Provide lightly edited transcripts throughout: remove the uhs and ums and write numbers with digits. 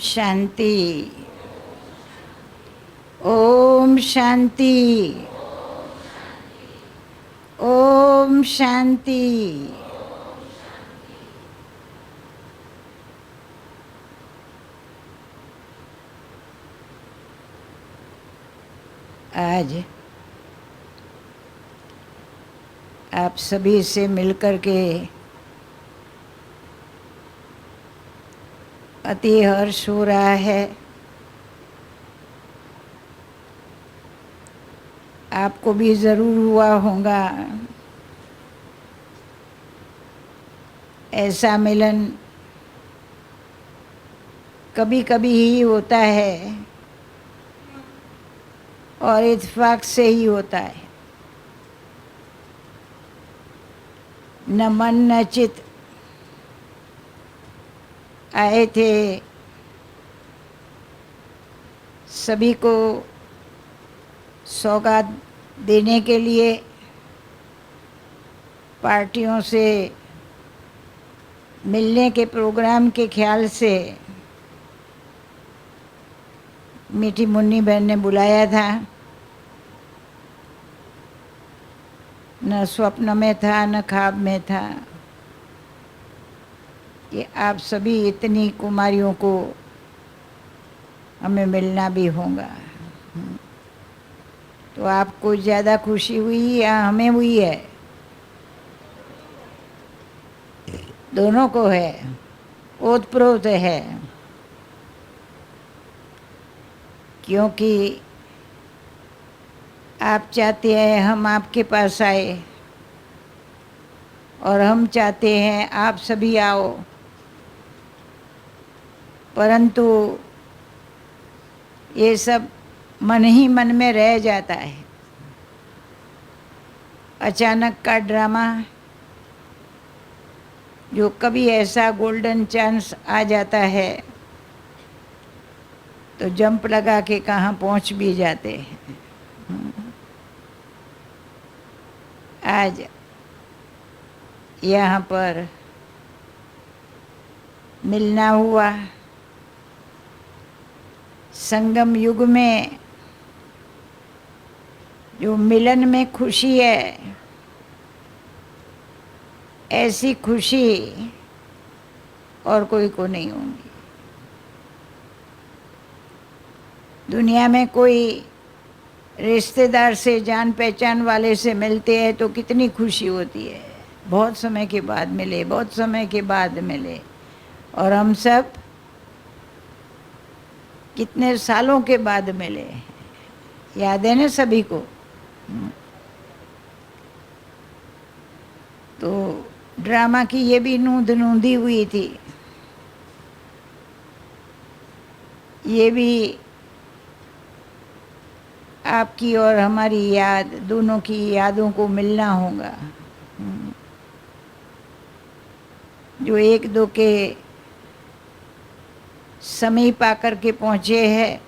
शांति। ओम शांति। ओम शांति। आज आप सभी से मिलकर के अति हर्ष हो रहा है। आपको भी ज़रूर हुआ होगा। ऐसा मिलन कभी कभी ही होता है और इत्तेफाक से ही होता है। न मन न चित आए थे सभी को सौगात देने के लिए, पार्टियों से मिलने के प्रोग्राम के ख्याल से मीठी मुन्नी बहन ने बुलाया था। न स्वप्न में था न ख्वाब में था कि आप सभी इतनी कुमारियों को हमें मिलना भी होगा। तो आपको ज़्यादा खुशी हुई या हमें हुई है? दोनों को है, ओतप्रोत है। क्योंकि आप चाहते हैं हम आपके पास आए और हम चाहते हैं आप सभी आओ, परंतु ये सब मन ही मन में रह जाता है। अचानक का ड्रामा जो कभी ऐसा गोल्डन चांस आ जाता है तो जंप लगा के कहाँ पहुँच भी जाते हैं। आज यहाँ पर मिलना हुआ। संगम युग में जो मिलन में खुशी है, ऐसी खुशी और कोई को नहीं होगी। दुनिया में कोई रिश्तेदार से, जान पहचान वाले से मिलते हैं तो कितनी खुशी होती है। बहुत समय के बाद मिले, बहुत समय के बाद मिले। और हम सब कितने सालों के बाद मिले, याद है ना सभी को? तो ड्रामा की ये भी नूंदी हुई थी। ये भी आपकी और हमारी याद, दोनों की यादों को मिलना होगा। जो एक दो के समीप आकर के पहुँचे हैं।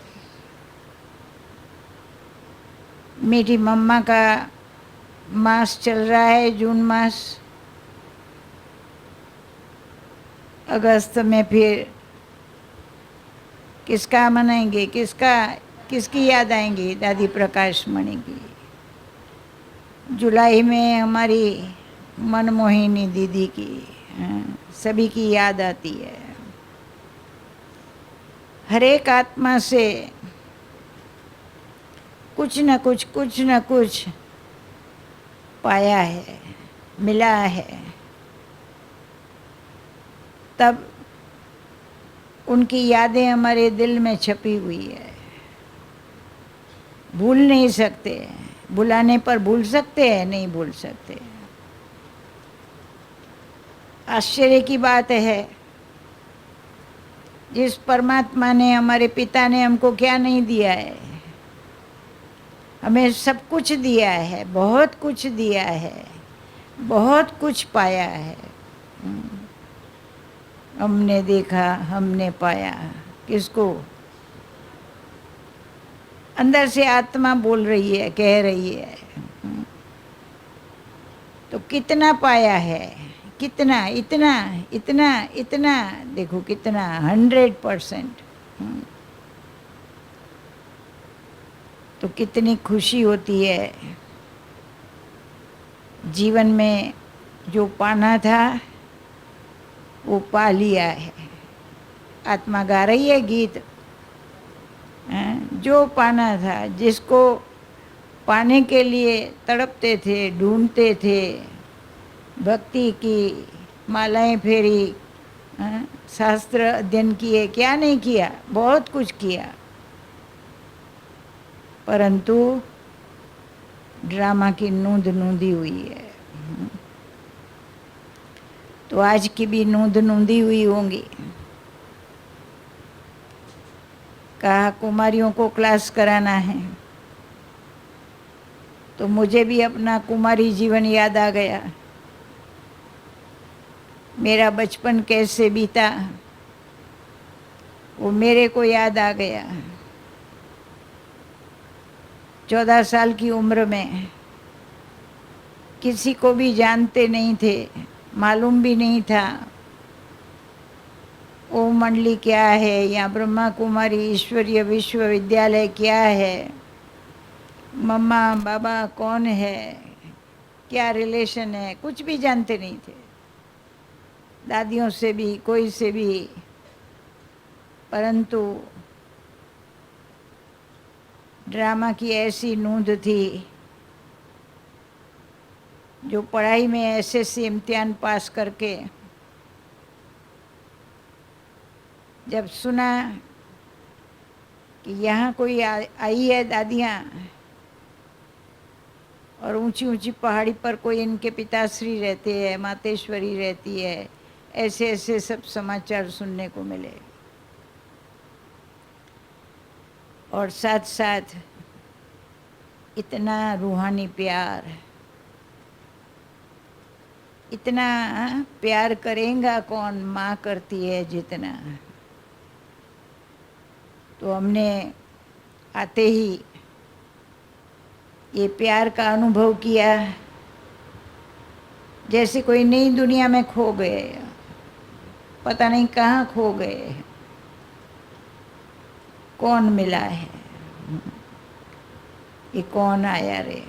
मेरी मम्मा का मास चल रहा है, जून मास। अगस्त में फिर किसका मनाएंगे, किसकी याद आएंगी? दादी प्रकाश मणि की। जुलाई में हमारी मनमोहिनी दीदी की। सभी की याद आती है। हर एक आत्मा से कुछ न कुछ पाया है, मिला है। तब उनकी यादें हमारे दिल में छपी हुई है। भूल नहीं सकते। बुलाने पर भूल सकते हैं? नहीं भूल सकते। आश्चर्य की बात है, जिस परमात्मा ने, हमारे पिता ने हमको क्या नहीं दिया है? हमें सब कुछ दिया है, बहुत कुछ दिया है, बहुत कुछ पाया है। हमने देखा, हमने पाया। किसको? अंदर से आत्मा बोल रही है, कह रही है। तो कितना पाया है? कितना? इतना, इतना, इतना। देखो कितना, 100%। तो कितनी खुशी होती है। जीवन में जो पाना था वो पा लिया है। आत्मा गा रही है गीत, जो पाना था, जिसको पाने के लिए तड़पते थे, ढूंढते थे, भक्ति की मालाएं फेरी, शास्त्र अध्ययन किए, क्या नहीं किया, बहुत कुछ किया, परंतु ड्रामा की नूंद नूंदी हुई है। तो आज की भी नूंद नूंदी हुई होंगी। कहा कुमारियों को क्लास कराना है, तो मुझे भी अपना कुमारी जीवन याद आ गया। मेरा बचपन कैसे बीता वो मेरे को याद आ गया। 14 साल की उम्र में किसी को भी जानते नहीं थे, मालूम भी नहीं था ओम मंडली क्या है या ब्रह्मा कुमारी ईश्वरीय विश्वविद्यालय क्या है, मम्मा बाबा कौन है, क्या रिलेशन है, कुछ भी जानते नहीं थे। दादियों से भी, कोई से भी। परंतु ड्रामा की ऐसी नूंद थी, जो पढ़ाई में एसएससी इम्तिहान पास करके जब सुना कि यहाँ कोई आई है दादियाँ, और ऊंची ऊंची पहाड़ी पर कोई इनके पिताश्री रहते हैं, मातेश्वरी रहती है, ऐसे ऐसे सब समाचार सुनने को मिले। और साथ साथ इतना रूहानी प्यार, इतना प्यार करेगा कौन, माँ करती है जितना। तो हमने आते ही ये प्यार का अनुभव किया, जैसे कोई नई दुनिया में खो गए, पता नहीं कहाँ खो गए, कौन मिला है, ये कौन आया रे,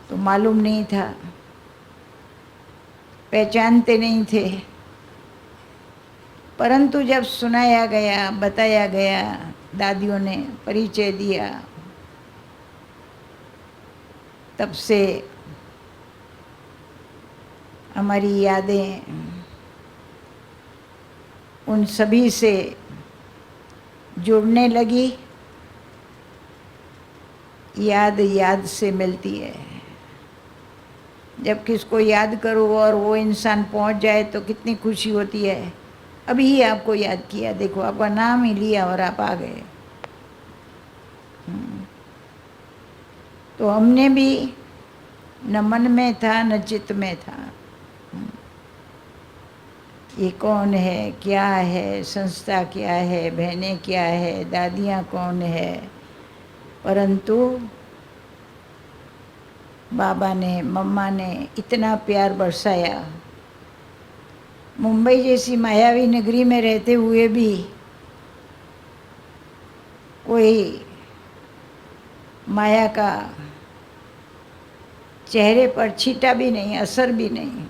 तो मालूम नहीं था, पहचानते नहीं थे। परंतु जब सुनाया गया, बताया गया, दादियों ने परिचय दिया, तब से हमारी यादें उन सभी से जुड़ने लगी। याद याद से मिलती है। जब किसको याद करो और वो इंसान पहुंच जाए तो कितनी खुशी होती है। अभी ही आपको याद किया, देखो आपका नाम ही लिया और आप आ गए। तो हमने भी न मन में था न चित्त में था, ये कौन है, क्या है, संस्था क्या है, बहनें क्या है, दादियाँ कौन है। परंतु बाबा ने, मम्मा ने इतना प्यार बरसाया। मुंबई जैसी मायावी नगरी में रहते हुए भी कोई माया का चेहरे पर छींटा भी नहीं, असर भी नहीं।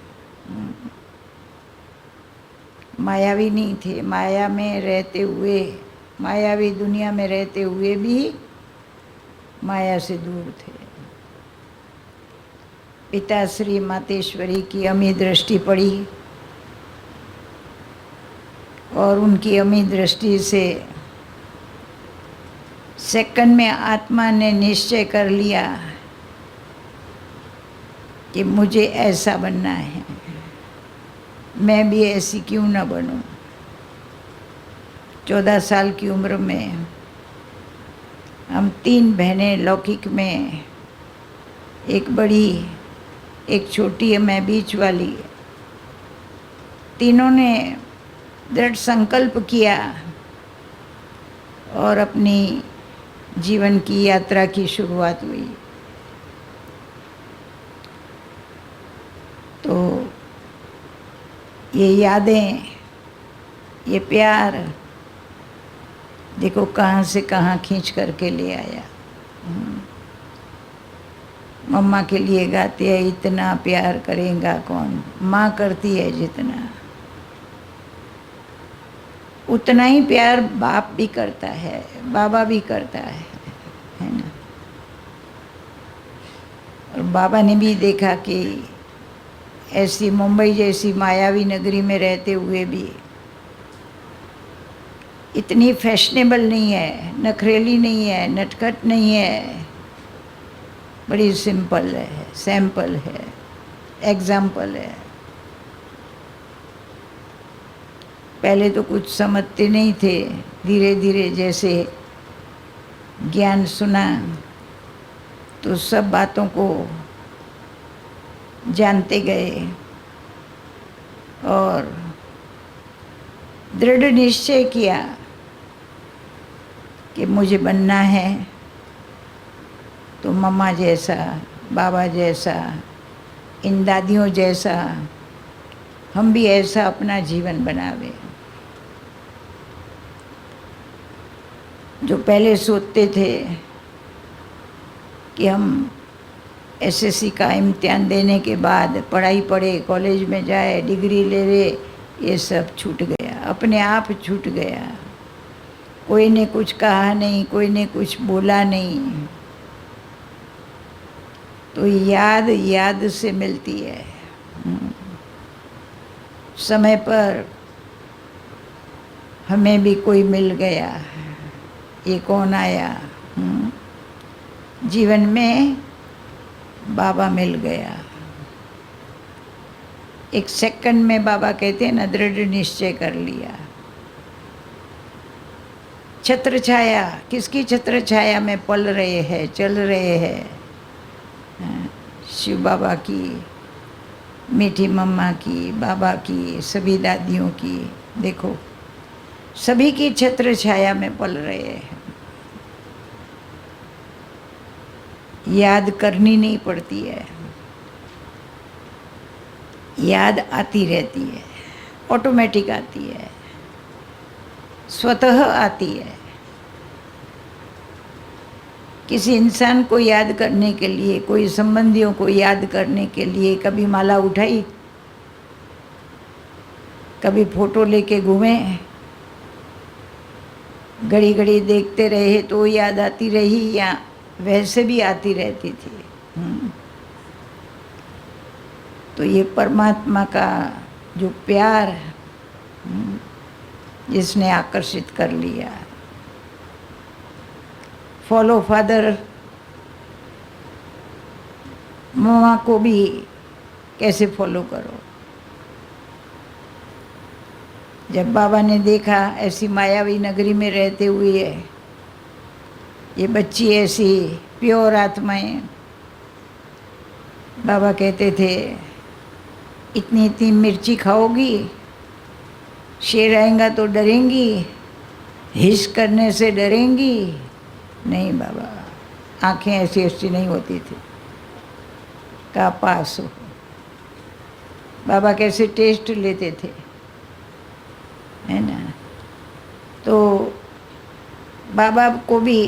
मायावी नहीं थे। माया में रहते हुए, मायावी दुनिया में रहते हुए भी माया से दूर थे। पिताश्री मातेश्वरी की अमी दृष्टि पड़ी और उनकी अमी दृष्टि से सेकंड में आत्मा ने निश्चय कर लिया कि मुझे ऐसा बनना है, मैं भी ऐसी क्यों न बनूं। 14 साल की उम्र में हम 3 बहनें लौकिक में, एक बड़ी, एक छोटी है, मैं बीच वाली। तीनों ने दृढ़ संकल्प किया और अपनी जीवन की यात्रा की शुरुआत हुई। तो ये यादें, ये प्यार देखो कहाँ से कहाँ खींच करके ले आया। मम्मा के लिए गाते हैं, इतना प्यार करेगा कौन, माँ करती है जितना, उतना ही प्यार बाप भी करता है, बाबा भी करता है ना। और बाबा ने भी देखा कि ऐसी मुंबई जैसी मायावी नगरी में रहते हुए भी इतनी फैशनेबल नहीं है, नखरेली नहीं है, नटखट नहीं है, बड़ी सिंपल है, सैंपल है, एग्जाम्पल है। पहले तो कुछ समझते नहीं थे, धीरे धीरे जैसे ज्ञान सुना तो सब बातों को जानते गए और दृढ़ निश्चय किया कि मुझे बनना है तो मम्मा जैसा, बाबा जैसा, इन दादियों जैसा हम भी ऐसा अपना जीवन बनावे। जो पहले सोचते थे कि हम एसएससी का इम्तिहान देने के बाद पढ़ाई पढ़े, कॉलेज में जाए, डिग्री ले ले, ये सब छूट गया, अपने आप छूट गया। कोई ने कुछ कहा नहीं, कोई ने कुछ बोला नहीं, तो याद याद से मिलती है। समय पर हमें भी कोई मिल गया, ये कौन आया? जीवन में बाबा मिल गया। एक सेकंड में बाबा कहते हैं ना, दृढ़ निश्चय कर लिया। छत्र छाया, किसकी छत्र छाया में पल रहे हैं, चल रहे हैं? शिव बाबा की, मीठी मम्मा की, बाबा की, सभी दादियों की। देखो सभी की छत्र छाया में पल रहे हैं। याद करनी नहीं पड़ती है, याद आती रहती है, ऑटोमेटिक आती है, स्वतः आती है। किसी इंसान को याद करने के लिए, कोई संबंधियों को याद करने के लिए कभी माला उठाई, कभी फोटो लेके घूमे, घड़ी घड़ी देखते रहे तो याद आती रही, या वैसे भी आती रहती थी। तो ये परमात्मा का जो प्यार जिसने आकर्षित कर लिया। फॉलो फादर, मम्मा को भी कैसे फॉलो करो। जब बाबा ने देखा ऐसी मायावी नगरी में रहते हुए ये बच्ची ऐसी प्योर आत्माएं, बाबा कहते थे इतनी इतनी मिर्ची खाओगी, शेर आएगा तो डरेंगी, हिस करने से डरेंगी? नहीं बाबा, आंखें ऐसी ऐसी नहीं होती थी। का पास हो। बाबा कैसे टेस्ट लेते थे, है ना? तो बाबा को भी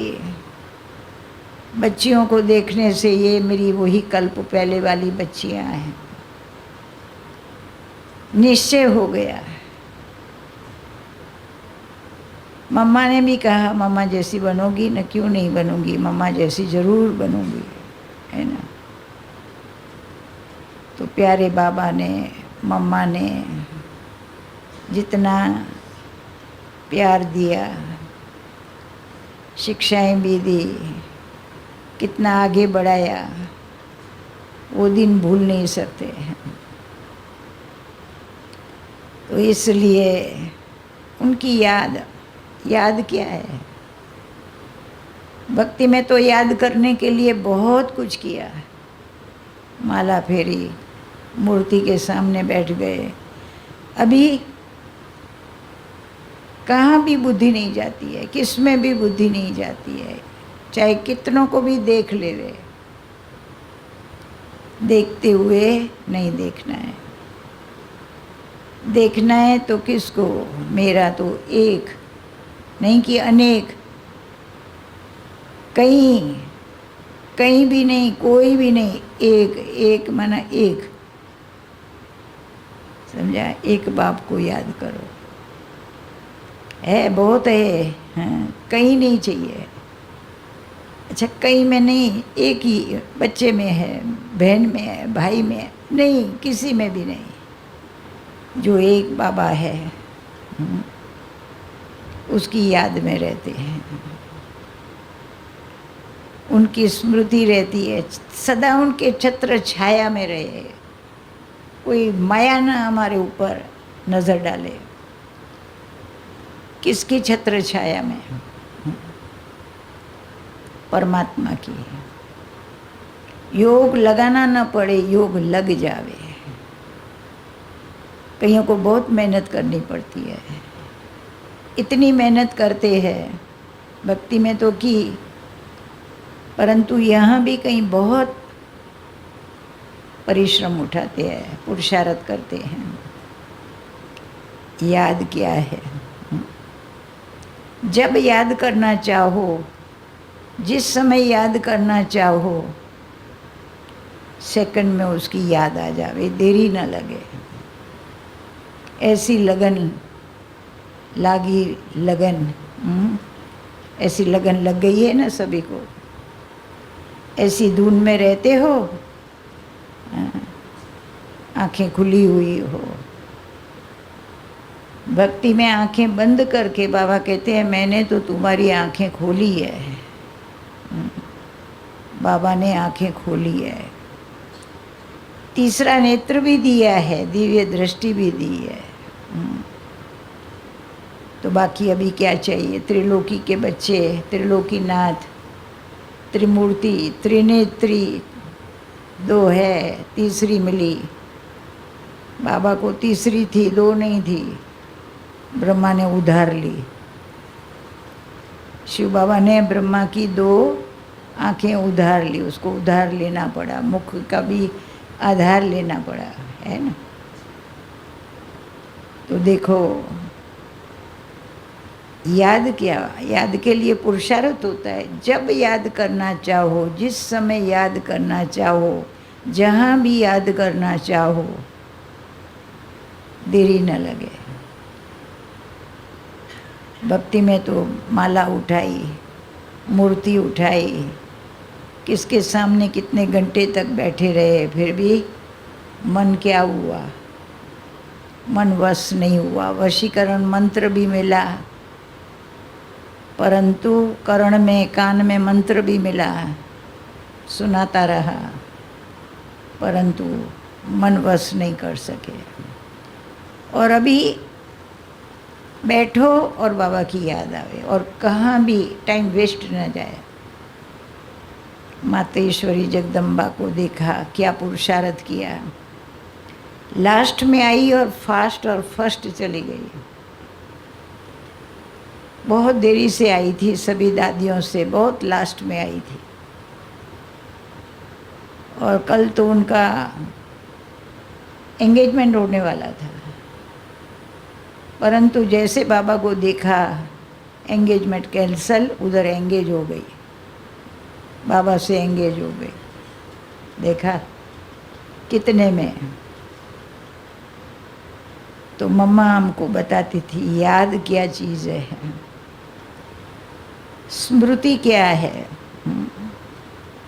बच्चियों को देखने से ये मेरी वही कल्प पहले वाली बच्चियां हैं, निश्चय हो गया। मम्मा ने भी कहा मम्मा जैसी बनोगी न, क्यों नहीं बनूंगी, मम्मा जैसी ज़रूर बनूंगी, है ना? तो प्यारे बाबा ने, मम्मा ने जितना प्यार दिया, शिक्षाएं भी दी, कितना आगे बढ़ाया, वो दिन भूल नहीं सकते। तो इसलिए उनकी याद, याद क्या है? भक्ति में तो याद करने के लिए बहुत कुछ किया। माला फेरी, मूर्ति के सामने बैठ गए। अभी कहाँ भी बुद्धि नहीं जाती है, किस में भी बुद्धि नहीं जाती है, चाहे कितनों को भी देख ले वे, देखते हुए नहीं देखना है। देखना है तो किसको? मेरा तो एक नहीं कि अनेक, कहीं कहीं भी नहीं, कोई भी नहीं, एक, एक माना एक, समझा? एक बाप को याद करो, है बहुत है, हाँ, कहीं नहीं चाहिए। अच्छा, कहीं में नहीं, एक ही बच्चे में है, बहन में है, भाई में है, नहीं, किसी में भी नहीं। जो एक बाबा है उसकी याद में रहते हैं, उनकी स्मृति रहती है, सदा उनके छत्र छाया में रहे, कोई माया ना हमारे ऊपर नज़र डाले। किसकी छत्र छाया में? परमात्मा की। योग लगाना न पड़े, योग लग जावे। कईयों को बहुत मेहनत करनी पड़ती है, इतनी मेहनत करते हैं भक्ति में तो की, परंतु यहाँ भी कहीं बहुत परिश्रम उठाते हैं, पुरुषार्थ करते हैं। याद क्या है? जब याद करना चाहो, जिस समय याद करना चाहो, सेकंड में उसकी याद आ जावे, देरी ना लगे। ऐसी लगन लागी, लगन, ऐसी लगन लग गई है ना सभी को। ऐसी धुन में रहते हो, आंखें खुली हुई हो, भक्ति में आंखें बंद करके बाबा कहते हैं मैंने तो तुम्हारी आंखें खोली है। बाबा ने आंखें खोली है, तीसरा नेत्र भी दिया है, दिव्य दृष्टि भी दी है। तो बाकी अभी क्या चाहिए? त्रिलोकी के बच्चे, त्रिलोकी नाथ, त्रिमूर्ति, त्रिनेत्री, दो है, तीसरी मिली। बाबा को तीसरी थी, दो नहीं थी, ब्रह्मा ने उधार ली। शिव बाबा ने ब्रह्मा की दो आंखें उधार ली, उसको उधार लेना पड़ा, मुख का भी आधार लेना पड़ा, है ना? तो देखो, याद क्या, याद के लिए पुरुषार्थ होता है। जब याद करना चाहो, जिस समय याद करना चाहो, जहाँ भी याद करना चाहो, देरी न लगे। भक्ति में तो माला उठाई, मूर्ति उठाई, किसके सामने कितने घंटे तक बैठे रहे, फिर भी मन क्या हुआ? मन वश नहीं हुआ। वशीकरण मंत्र भी मिला, परंतु कर्ण में, कान में मंत्र भी मिला, सुनाता रहा, परंतु मन वश नहीं कर सके। और अभी बैठो और बाबा की याद आवे, और कहाँ भी टाइम वेस्ट न जाए। मातेश्वरी जगदम्बा को देखा, क्या पुरुषार्थ किया, लास्ट में आई और फास्ट और फर्स्ट चली गई। बहुत देरी से आई थी, सभी दादियों से बहुत लास्ट में आई थी। और कल तो उनका एंगेजमेंट होने वाला था, परंतु जैसे बाबा को देखा, एंगेजमेंट कैंसल, उधर एंगेज हो गई, बाबा से एंगेज हो गई। देखा कितने में। तो मम्मा हमको बताती थी याद क्या चीज़ है, स्मृति क्या है,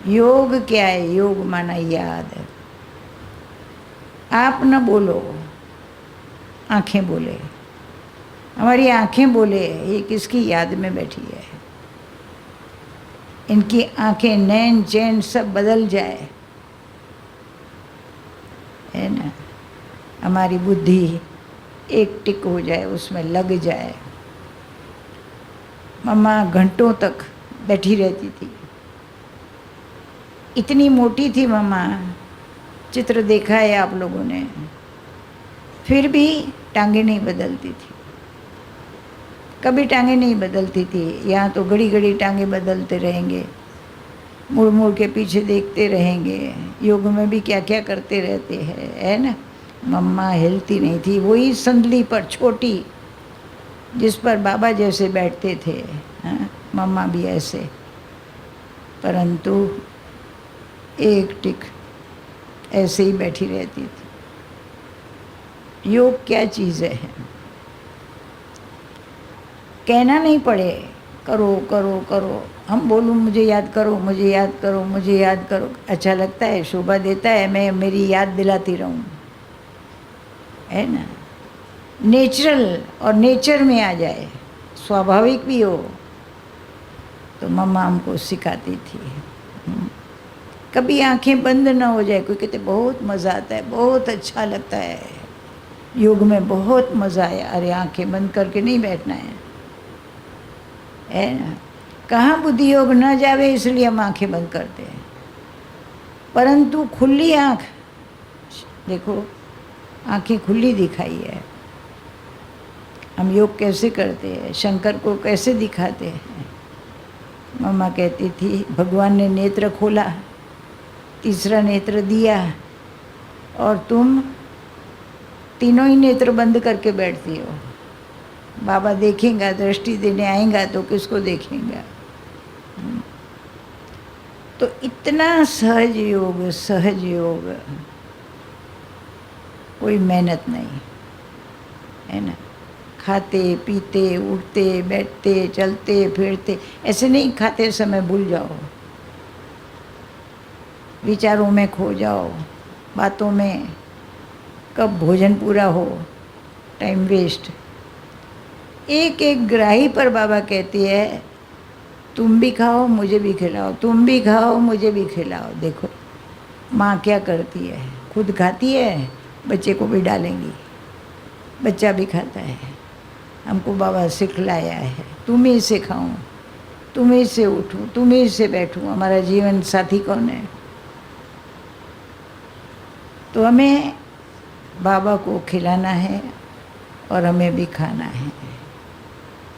योग क्या है। योग माना याद है। आप न बोलो, आंखें बोले, हमारी आंखें बोले, ये किसकी याद में बैठी है। इनकी आंखें, नैन चैन सब बदल जाए, है ना। हमारी बुद्धि एक टिक हो जाए, उसमें लग जाए। मम्मा घंटों तक बैठी रहती थी, इतनी मोटी थी मम्मा, चित्र देखा है आप लोगों ने, फिर भी टांगे नहीं बदलती थी, कभी टांगे नहीं बदलती थी। यहाँ तो घड़ी घड़ी टांगे बदलते रहेंगे, मुड़ मुड़ के पीछे देखते रहेंगे, योग में भी क्या क्या करते रहते हैं, है ना। मम्मा हिलती नहीं थी, वही संदली पर छोटी, जिस पर बाबा जैसे बैठते थे, हाँ, मम्मा भी ऐसे, परंतु एक टिक ऐसे ही बैठी रहती थी। योग क्या चीज़ है? कहना नहीं पड़े करो करो करो, हम बोलूँ मुझे याद करो, मुझे याद करो, मुझे याद करो, अच्छा लगता है, शोभा देता है, मैं मेरी याद दिलाती रहूँ, है ना। नेचुरल और नेचर में आ जाए, स्वाभाविक भी हो, तो मम्मा हमको सिखाती थी। कभी आंखें बंद ना हो जाए, कोई कहते बहुत मज़ा आता है, बहुत अच्छा लगता है, योग में बहुत मज़ा आया, अरे आंखें बंद करके नहीं बैठना है ना। कहाँ बुद्धि योग न जावे इसलिए हम आंखें बंद करते हैं, परंतु खुली आँख, देखो आंखें खुली दिखाई है। हम योग कैसे करते हैं, शंकर को कैसे दिखाते हैं। मम्मा कहती थी भगवान ने नेत्र खोला, तीसरा नेत्र दिया, और तुम तीनों ही नेत्र बंद करके बैठती हो। बाबा देखेंगा, दृष्टि देने आएगा तो किसको देखेंगा। तो इतना सहज योग, सहज योग, कोई मेहनत नहीं, है ना। खाते पीते उठते बैठते चलते फिरते, ऐसे नहीं खाते समय भूल जाओ, विचारों में खो जाओ, बातों में, कब भोजन पूरा हो, टाइम वेस्ट। एक एक ग्राही पर बाबा कहती है तुम भी खाओ मुझे भी खिलाओ, तुम भी खाओ मुझे भी खिलाओ। देखो माँ क्या करती है, खुद खाती है, बच्चे को भी डालेंगी, बच्चा भी खाता है। हमको बाबा सिखलाया है तुम ही से खाऊं, तुम ही से उठूं, तुम ही से बैठूं। हमारा जीवन साथी कौन है? तो हमें बाबा को खिलाना है और हमें भी खाना है।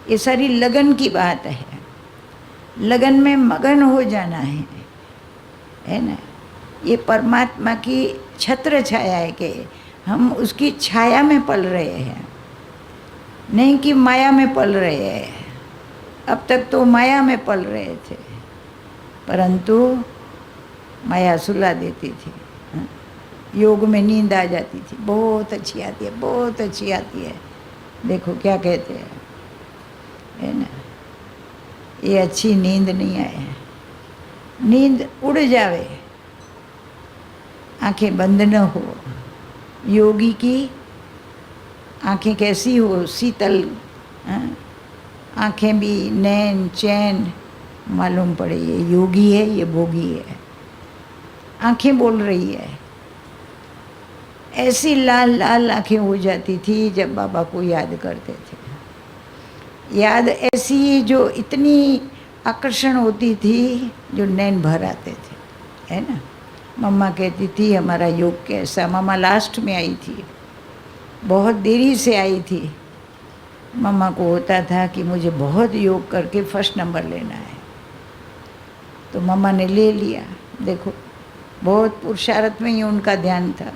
ये सारी लगन की बात है, लगन में मगन हो जाना है ना। ये परमात्मा की छत्र छाया है कि हम उसकी छाया में पल रहे हैं, नहीं कि माया में पल रहे हैं। अब तक तो माया में पल रहे थे, परंतु माया सुला देती थी। योग में नींद आ जाती थी, बहुत अच्छी आती है, बहुत अच्छी आती है। देखो क्या कहते हैं, है ना। ये अच्छी नींद नहीं आए, नींद उड़ जावे, आंखें बंद न हो। योगी की आंखें कैसी हो, शीतल, आंखें भी नैन चैन, मालूम पड़े ये योगी है, ये भोगी है। आंखें बोल रही है, ऐसी लाल लाल आंखें हो जाती थी जब बाबा को याद करते थे। याद ऐसी जो इतनी आकर्षण होती थी, जो नैन भर आते थे, है ना। मम्मा कहती थी हमारा योग कैसा। मम्मा लास्ट में आई थी, बहुत देरी से आई थी। मम्मा को होता था कि मुझे बहुत योग करके फर्स्ट नंबर लेना है, तो मम्मा ने ले लिया। देखो बहुत पुरुषार्थ में ही उनका ध्यान था।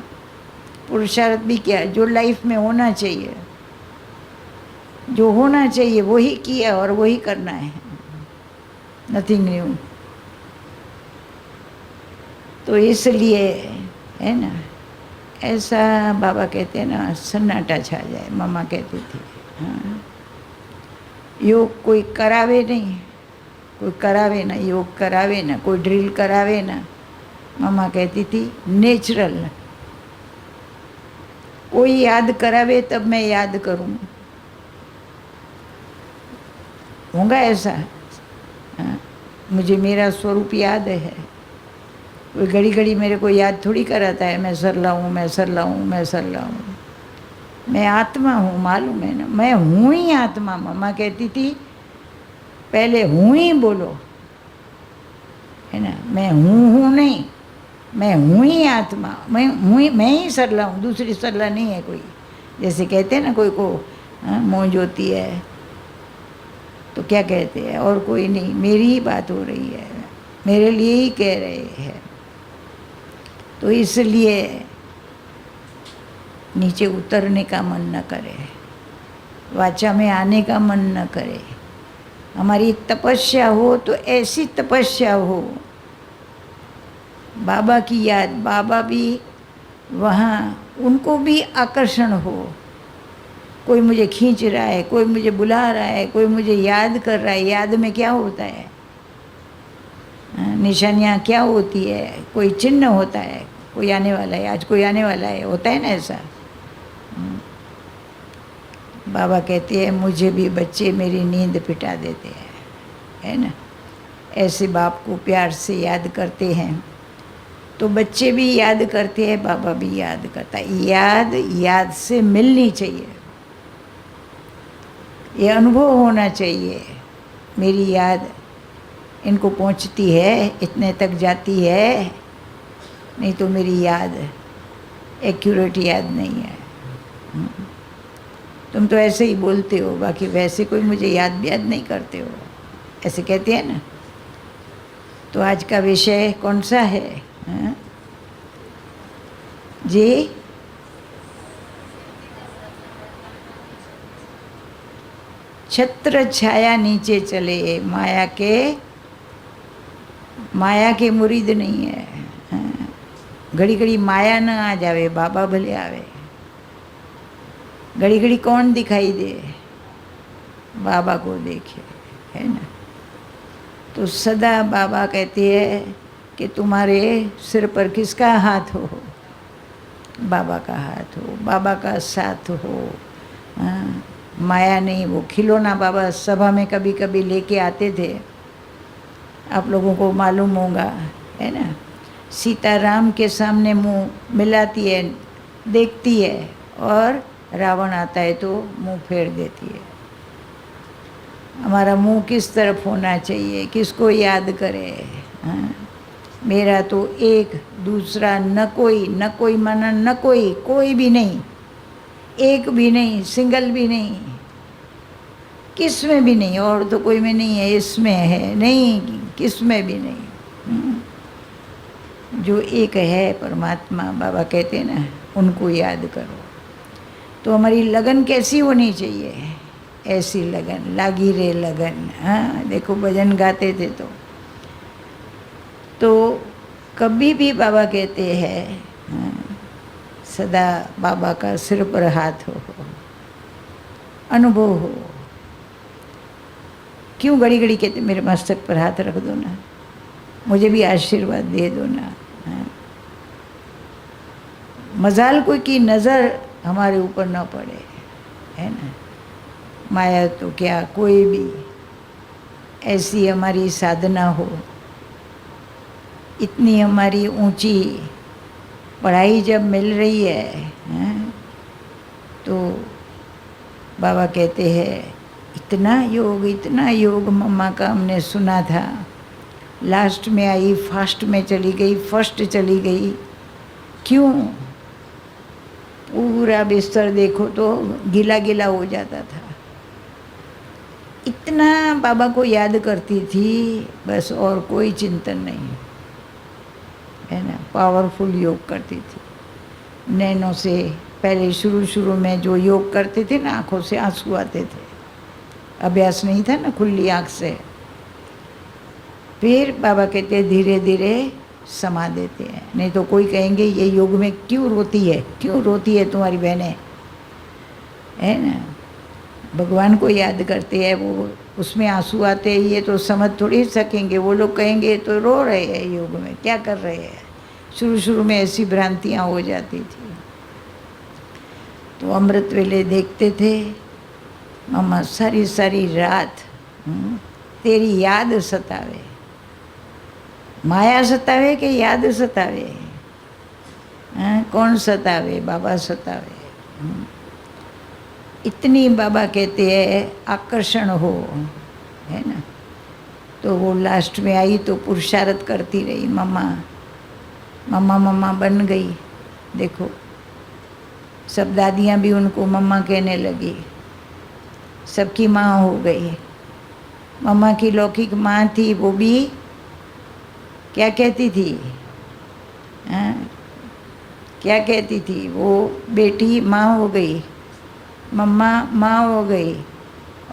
पुरुषार्थ भी क्या, जो लाइफ में होना चाहिए, जो होना चाहिए वही किया और वही करना है, नथिंग न्यू। तो इसलिए, है ना, ऐसा बाबा कहते हैं ना, सन्नाटा छा जाए। मम्मा कहती थी हाँ, योग कोई करावे नहीं, कोई करावे ना, योग करावे ना, कोई ड्रिल करावे ना। मम्मा कहती थी नेचुरल। कोई याद करावे तब मैं याद करूं, होगा ऐसा? हाँ, मुझे मेरा स्वरूप याद है। कोई घड़ी घड़ी मेरे को याद थोड़ी कराता है मैं सरला हूँ, मैं सरला हूँ, मैं सरला हूँ। मैं आत्मा हूँ, मालूम है ना, मैं हूँ ही आत्मा। मम्मा कहती थी पहले हूँ ही बोलो, है ना। मैं हूँ नहीं, मैं हूँ ही आत्मा, मैं हूँ ही, मैं ही सरला हूँ, दूसरी सरला नहीं है कोई। जैसे कहते हैं ना कोई को मौज होती है तो क्या कहते हैं, और कोई नहीं, मेरी ही बात हो रही है, मेरे लिए ही कह रहे हैं। तो इसलिए नीचे उतरने का मन न करे, वाचा में आने का मन न करे। हमारी तपस्या हो तो ऐसी तपस्या हो, बाबा की याद, बाबा भी वहाँ, उनको भी आकर्षण हो। कोई मुझे खींच रहा है, कोई मुझे बुला रहा है, कोई मुझे याद कर रहा है। याद में क्या होता है, निशानियाँ क्या होती है, कोई चिन्ह होता है, कोई आने वाला है, आज कोई आने वाला है, होता है ना ऐसा। बाबा कहते हैं मुझे भी बच्चे मेरी नींद पिटा देते हैं, है ना। ऐसे बाप को प्यार से याद करते हैं तो बच्चे भी याद करते हैं, बाबा भी याद करता है। याद याद से मिलनी चाहिए, ये अनुभव होना चाहिए। मेरी याद इनको पहुंचती है, इतने तक जाती है, नहीं तो मेरी याद एक्यूरेट याद नहीं है। तुम तो ऐसे ही बोलते हो, बाकी वैसे कोई मुझे याद नहीं करते हो, ऐसे कहते हैं ना। तो आज का विषय कौन सा है? हाँ? जी, छत्र छाया नीचे चले, माया के मुरीद नहीं है। हाँ? घड़ी घड़ी माया न आ जावे, बाबा भले आवे। घड़ी घड़ी कौन दिखाई दे, बाबा को देखे, है ना। तो सदा बाबा कहते हैं कि तुम्हारे सिर पर किसका हाथ हो, बाबा का हाथ हो, बाबा का साथ हो। हाँ, माया नहीं। वो खिलौना बाबा सभा में कभी कभी लेके आते थे, आप लोगों को मालूम होगा, है ना। सीताराम के सामने मुंह मिलाती है, देखती है, और रावण आता है तो मुंह फेर देती है। हमारा मुंह किस तरफ होना चाहिए, किसको याद करे? हाँ? मेरा तो एक, दूसरा न कोई माना न कोई भी नहीं, एक भी नहीं, सिंगल भी नहीं, किस में भी नहीं। और तो कोई में नहीं है, इसमें है नहीं, किस में भी नहीं। जो एक है परमात्मा, बाबा कहते हैं ना, उनको याद करो। तो हमारी लगन कैसी होनी चाहिए? ऐसी लगन, लागी रे लगन। हाँ, देखो भजन गाते थे तो कभी भी बाबा कहते हैं, हाँ, सदा बाबा का सिर पर हाथ हो, अनुभव हो। क्यों घड़ी घड़ी कहते मेरे मस्तक पर हाथ रख दो ना, मुझे भी आशीर्वाद दे दो ना। हाँ? मजाल कोई की नज़र हमारे ऊपर न पड़े, है ना। माया तो क्या, कोई भी ऐसी हमारी साधना हो, इतनी हमारी ऊंची पढ़ाई जब मिल रही है, तो बाबा कहते हैं इतना योग मम्मा का हमने सुना था, लास्ट में आई, फास्ट में चली गई, फर्स्ट चली गई। क्यों? पूरा बिस्तर देखो तो गीला गीला हो जाता था। इतना बाबा को याद करती थी, बस, और कोई चिंतन नहीं, है ना। पावरफुल योग करती थी। नैनों से पहले शुरू में जो योग करते थे ना, आँखों से आंसू आते थे, अभ्यास नहीं था ना खुली आँख से। फिर बाबा कहते धीरे धीरे समा देते हैं। नहीं तो कोई कहेंगे ये योग में क्यों रोती है तुम्हारी बहनें, है ना। भगवान को याद करते हैं, वो उसमें आंसू आते हैं, ये तो समझ थोड़ी सकेंगे। वो लोग कहेंगे तो रो रहे हैं, योग में क्या कर रहे हैं। शुरू में ऐसी भ्रांतियाँ हो जाती थी। तो अमृत वेले देखते थे, मम्मा सारी रात तेरी याद सतावे। माया सतावे कि याद सतावे? कौन सतावे? बाबा सतावे। इतनी बाबा कहते हैं आकर्षण हो, है ना। तो वो लास्ट में आई तो पुरुषार्थ करती रही, मम्मा बन गई। देखो सब दादियाँ भी उनको मम्मा कहने लगी, सबकी माँ हो गई। मम्मा की लौकिक माँ थी, वो भी क्या कहती थी? क्या कहती थी? वो बेटी माँ हो गई, मम्मा माँ हो गई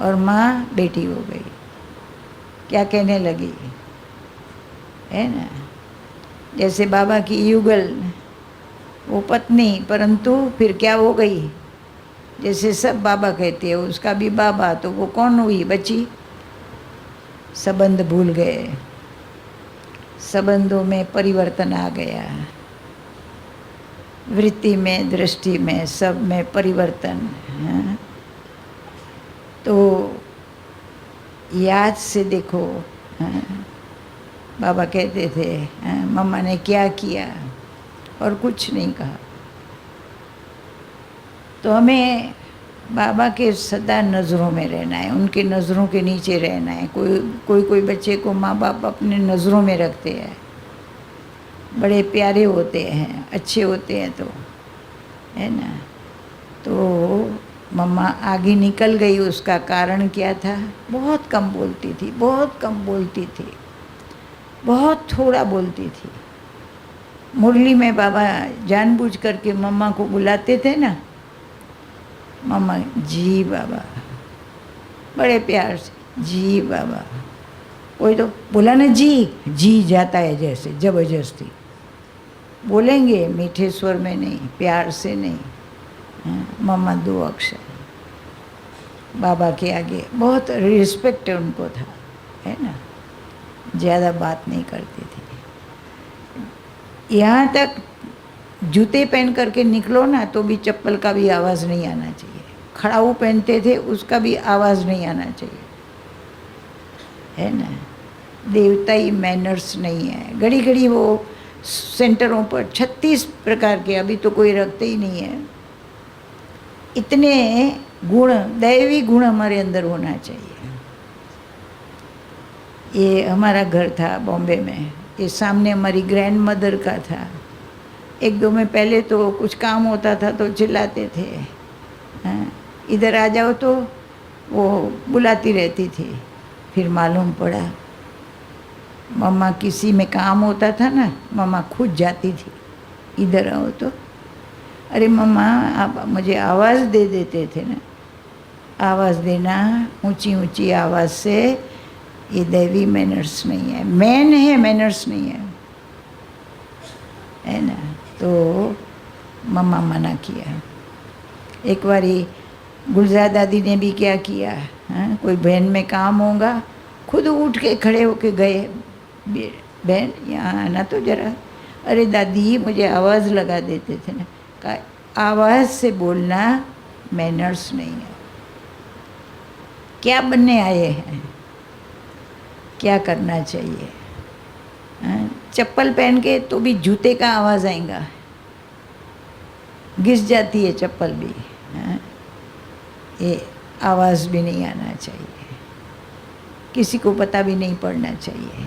और माँ बेटी हो गई। क्या कहने लगी, है ना। जैसे बाबा की युगल, वो पत्नी, परंतु फिर क्या हो गई, जैसे सब बाबा कहते हैं उसका भी बाबा, तो वो कौन हुई, बची। संबंध भूल गए, संबंधों में परिवर्तन आ गया, वृत्ति में, दृष्टि में, सब में परिवर्तन है। तो याद से देखो, बाबा कहते थे मम्मा ने क्या किया, और कुछ नहीं कहा। तो हमें बाबा के सदा नज़रों में रहना है, उनके नज़रों के नीचे रहना है। कोई बच्चे को माँ बाप अपने नज़रों में रखते हैं, बड़े प्यारे होते हैं, अच्छे होते हैं, तो है ना। तो मम्मा आगे निकल गई, उसका कारण क्या था, बहुत कम बोलती थी, बहुत कम बोलती थी, बहुत थोड़ा बोलती थी। मुरली में बाबा जानबूझ करके मम्मा को बुलाते थे ना, मम्मा जी बाबा, बड़े प्यार से जी बाबा। कोई तो बोला ना जी जाता है जैसे ज़बरदस्ती बोलेंगे, मीठे स्वर में नहीं, प्यार से नहीं। मम्मा 2 अक्षर, बाबा के आगे बहुत रिस्पेक्ट उनको था, है ना, ज़्यादा बात नहीं करती थी। यहाँ तक जूते पहन करके निकलो ना तो भी चप्पल का भी आवाज़ नहीं आना चाहिए, खड़ाऊ पहनते थे उसका भी आवाज़ नहीं आना चाहिए, है ना। देवताई मैनर्स नहीं है। घड़ी घड़ी वो सेंटरों पर 36 प्रकार के, अभी तो कोई रखते ही नहीं है, इतने गुण, दैवी गुण हमारे अंदर होना चाहिए। ये हमारा घर था बॉम्बे में, ये सामने हमारी ग्रैंड मदर का था। 1-2 में पहले तो कुछ काम होता था तो चिल्लाते थे, इधर आ जाओ, तो वो बुलाती रहती थी। फिर मालूम पड़ा, मम्मा किसी में काम होता था ना, मम्मा खुद जाती थी, इधर आओ तो, अरे मम्मा आप मुझे आवाज़ दे देते थे ना। आवाज़ देना, ऊंची ऊंची आवाज़ से, ये दैवी मैनर्स नहीं है, मैन है, मैनर्स नहीं है ना। तो मम्मा मना किया। एक बारी गुलजार दादी ने भी क्या किया, कोई बहन में काम होगा, खुद उठ के खड़े होके गए, बहन यहाँ आना तो जरा। अरे दादी मुझे आवाज़ लगा देते थे ना। कहा आवाज़ से बोलना मैनर्स नहीं है। क्या बनने आए हैं, क्या करना चाहिए। चप्पल पहन के तो भी जूते का आवाज़ आएगा, घिस जाती है चप्पल भी, ये आवाज़ भी नहीं आना चाहिए, किसी को पता भी नहीं पड़ना चाहिए।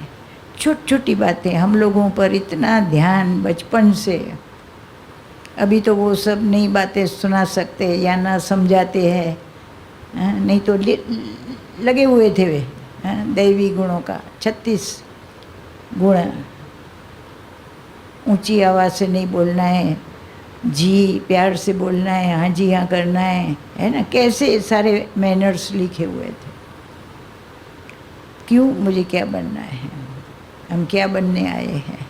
छोटी छोटी बातें, हम लोगों पर इतना ध्यान बचपन से, अभी तो वो सब नई बातें सुना सकते या ना समझाते हैं, नहीं तो लगे हुए थे वे, दैवी गुणों का 36 गुण। ऊंची आवाज़ से नहीं बोलना है, जी प्यार से बोलना है, हाँ जी हाँ करना है ना। कैसे सारे मैनर्स लिखे हुए थे। क्यों, मुझे क्या बनना है, हम क्या बनने आए हैं।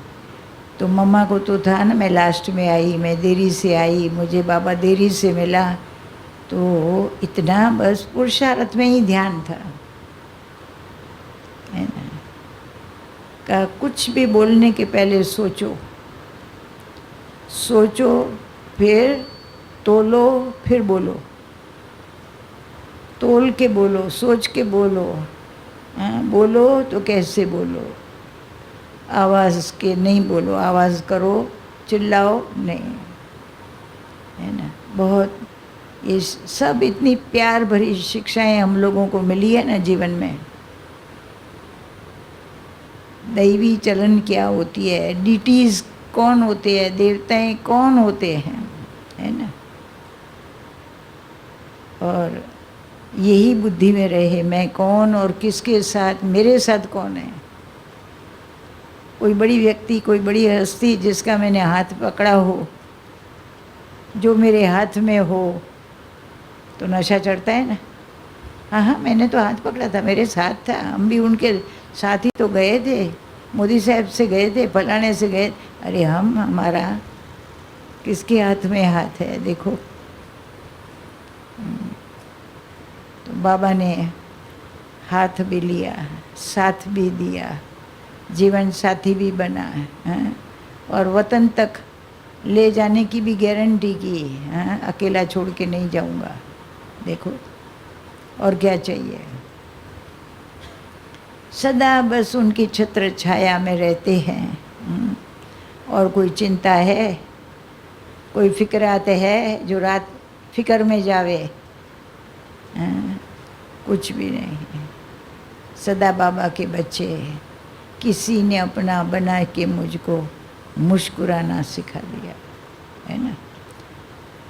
तो मम्मा को तो था ना, मैं लास्ट में आई, मैं देरी से आई, मुझे बाबा देरी से मिला, तो इतना बस पुरुषार्थ में ही ध्यान था, है ना। का कुछ भी बोलने के पहले सोचो, सोचो फिर तोलो, फिर बोलो, तोल के बोलो, सोच के बोलो, बोलो तो कैसे बोलो, आवाज़ के नहीं बोलो, आवाज़ करो, चिल्लाओ नहीं, है ना। बहुत ये सब इतनी प्यार भरी शिक्षाएं हम लोगों को मिली है ना जीवन में। दैवी चलन क्या होती है, डीटीज़ कौन होते हैं, देवताएं कौन होते हैं, है ना। और यही बुद्धि में रहे, मैं कौन और किसके साथ, मेरे साथ कौन है। कोई बड़ी व्यक्ति, कोई बड़ी हस्ती जिसका मैंने हाथ पकड़ा हो, जो मेरे हाथ में हो, तो नशा चढ़ता है ना। हाँ हाँ, मैंने तो हाथ पकड़ा था, मेरे साथ था, हम भी उनके साथ ही तो गए थे, मोदी साहब से गए थे, फलाने से गए। अरे हमारा किसके हाथ में हाथ है, देखो। तो बाबा ने हाथ भी लिया, साथ भी दिया, जीवन साथी भी बना है, और वतन तक ले जाने की भी गारंटी की है, अकेला छोड़ के नहीं जाऊंगा। देखो, और क्या चाहिए। सदा बस उनकी छत्र छाया में रहते हैं। और कोई चिंता है, कोई फिक्रात है जो रात फिक्र में जावे? कुछ भी नहीं। सदा बाबा के बच्चे। किसी ने अपना बना के मुझको मुस्कुराना सिखा दिया, है ना।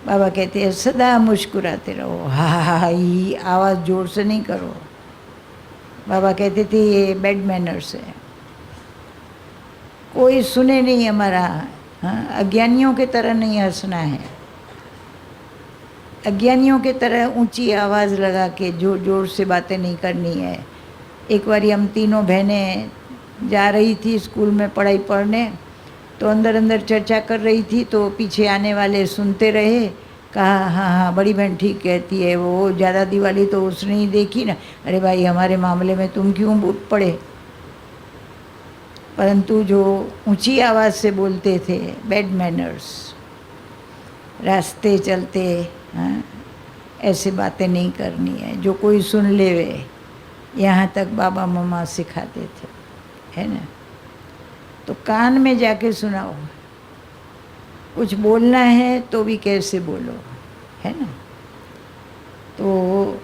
बाबा कहते हैं सदा मुस्कुराते रहो, हा हा हा, ये आवाज़ जोर से नहीं करो। बाबा कहते थे ये बैड मैनर्स है, कोई सुने नहीं हमारा। हाँ, अज्ञानियों के तरह नहीं हंसना है, अज्ञानियों के तरह ऊंची आवाज़ लगा के जोर जोर से बातें नहीं करनी है। एक बार हम तीनों बहनें जा रही थी स्कूल में पढ़ाई पढ़ने, तो अंदर अंदर चर्चा कर रही थी, तो पीछे आने वाले सुनते रहे। कहा हाँ हाँ, बड़ी बहन ठीक कहती है, वो ज़्यादा दिवाली तो उसने ही देखी ना। अरे भाई, हमारे मामले में तुम क्यों उठ पड़े? परंतु जो ऊंची आवाज़ से बोलते थे, बैड मैनर्स, रास्ते चलते हाँ, ऐसे बातें नहीं करनी है, जो कोई सुन ले वे। यहाँ तक बाबा मम्मा सिखाते थे, है ना। तो कान में जाके सुनाओ, कुछ बोलना है तो भी कैसे बोलो, है ना। तो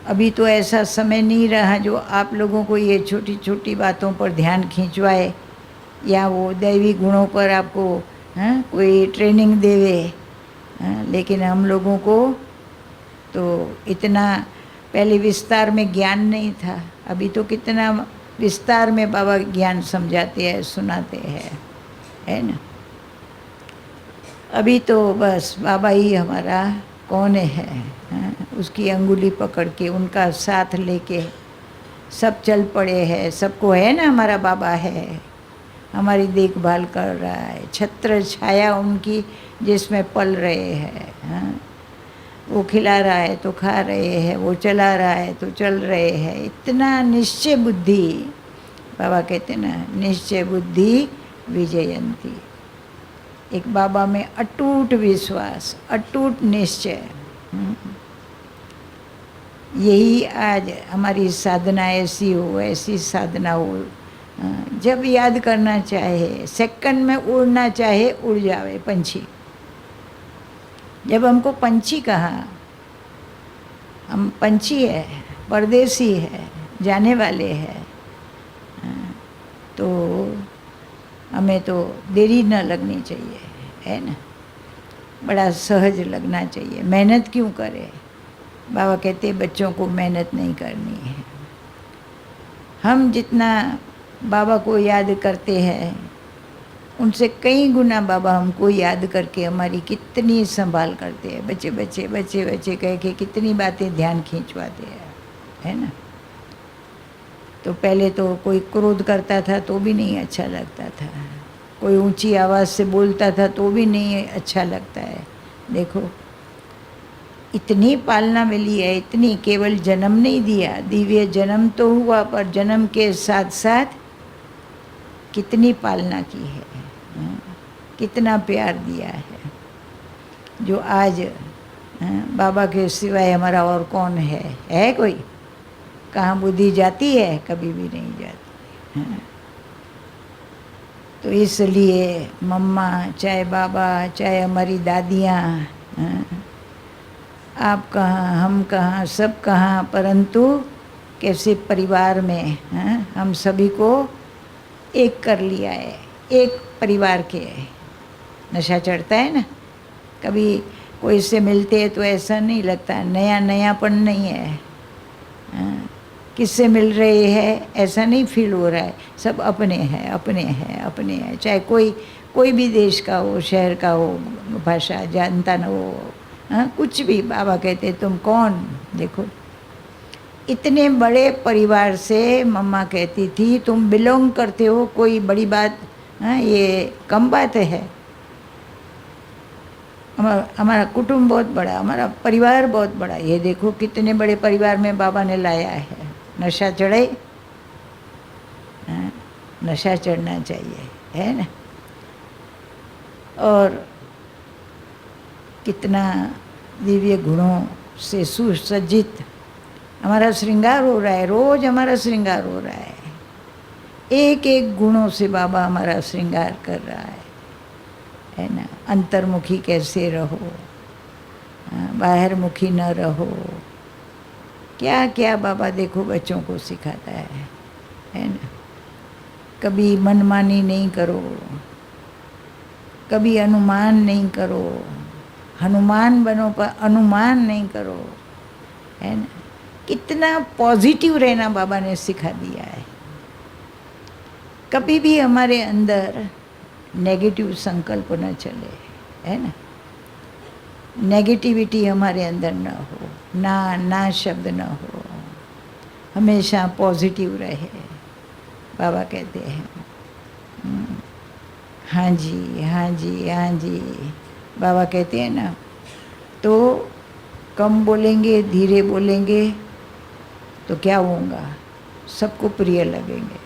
अभी तो ऐसा समय नहीं रहा जो आप लोगों को ये छोटी छोटी बातों पर ध्यान खिंचवाए, या वो दैवी गुणों पर आपको कोई ट्रेनिंग देवे। लेकिन हम लोगों को तो इतना पहले विस्तार में ज्ञान नहीं था, अभी तो कितना विस्तार में बाबा ज्ञान समझाते हैं, सुनाते हैं, है ना। अभी तो बस बाबा ही हमारा कौन है, उसकी अंगुली पकड़ के, उनका साथ लेके सब चल पड़े हैं। सबको है ना, हमारा बाबा है, हमारी देखभाल कर रहा है, छत्र छाया उनकी जिसमें पल रहे हैं। वो खिला रहा है तो खा रहे हैं, वो चला रहा है तो चल रहे हैं। इतना निश्चय बुद्धि, बाबा कहते ना, निश्चय बुद्धि विजयंती। एक बाबा में अटूट विश्वास, अटूट निश्चय, यही आज हमारी साधना ऐसी हो, ऐसी साधना हो। जब याद करना चाहे, सेकंड में उड़ना चाहे, उड़ जावे पंछी। जब हमको पंछी कहा, हम पंछी है, परदेसी है, जाने वाले हैं, तो हमें तो देरी न लगनी चाहिए, है ना। बड़ा सहज लगना चाहिए। मेहनत क्यों करे? बाबा कहते बच्चों को मेहनत नहीं करनी है। हम जितना बाबा को याद करते हैं, उनसे कई गुना बाबा हमको याद करके हमारी कितनी संभाल करते हैं। बच्चे बच्चे बच्चे बच्चे कह के कितनी बातें ध्यान खींचवाते हैं, है ना। तो पहले तो कोई क्रोध करता था तो भी नहीं अच्छा लगता था, कोई ऊंची आवाज़ से बोलता था तो भी नहीं अच्छा लगता है। देखो, इतनी पालना मिली है, इतनी, केवल जन्म नहीं दिया, दिव्य जन्म तो हुआ, पर जन्म के साथ साथ कितनी पालना की है, कितना प्यार दिया है। जो आज बाबा के सिवाय हमारा और कौन है कोई? कहाँ बुद्धि जाती है? कभी भी नहीं जाती। तो इसलिए मम्मा, चाहे बाबा, चाहे हमारी दादियाँ, आप कहाँ, हम कहाँ, सब कहाँ, परंतु कैसे परिवार में हम सभी को एक कर लिया है, एक परिवार के। नशा चढ़ता है ना, कभी कोई से मिलते हैं तो ऐसा नहीं लगता, नया नयापन नहीं है। किससे मिल रहे हैं ऐसा नहीं फील हो रहा है, सब अपने हैं, अपने हैं, अपने हैं। चाहे कोई भी देश का हो, शहर का हो, भाषा जानता न हो, हाँ, कुछ भी बाबा कहते तुम कौन, देखो इतने बड़े परिवार से मम्मा कहती थी तुम बिलोंग करते हो, कोई बड़ी बात, हाँ ये कम बात है। हमारा कुटुंब बहुत बड़ा, हमारा परिवार बहुत बड़ा, ये देखो कितने बड़े परिवार में बाबा ने लाया है। नशा चढ़े, हाँ, नशा चढ़ना चाहिए, है ना। और कितना दिव्य गुणों से सुसज्जित हमारा श्रृंगार हो रहा है, रोज हमारा श्रृंगार हो रहा है। एक एक गुणों से बाबा हमारा श्रृंगार कर रहा है ना। अंतर्मुखी कैसे रहो, बाहरमुखी न रहो, क्या क्या बाबा देखो बच्चों को सिखाता है ना। कभी मनमानी नहीं करो, कभी अनुमान नहीं करो, हनुमान बनो पर अनुमान नहीं करो, है ना। कितना पॉजिटिव रहना बाबा ने सिखा दिया है। कभी भी हमारे अंदर नेगेटिव संकल्प न चले, है ना। नेगेटिविटी हमारे अंदर न हो, ना शब्द न हो, हमेशा पॉजिटिव रहे, बाबा कहते हैं। हाँ जी, हाँ जी, हाँ जी, बाबा कहते हैं ना। तो कम बोलेंगे, धीरे बोलेंगे तो क्या होगा, सबको प्रिय लगेंगे।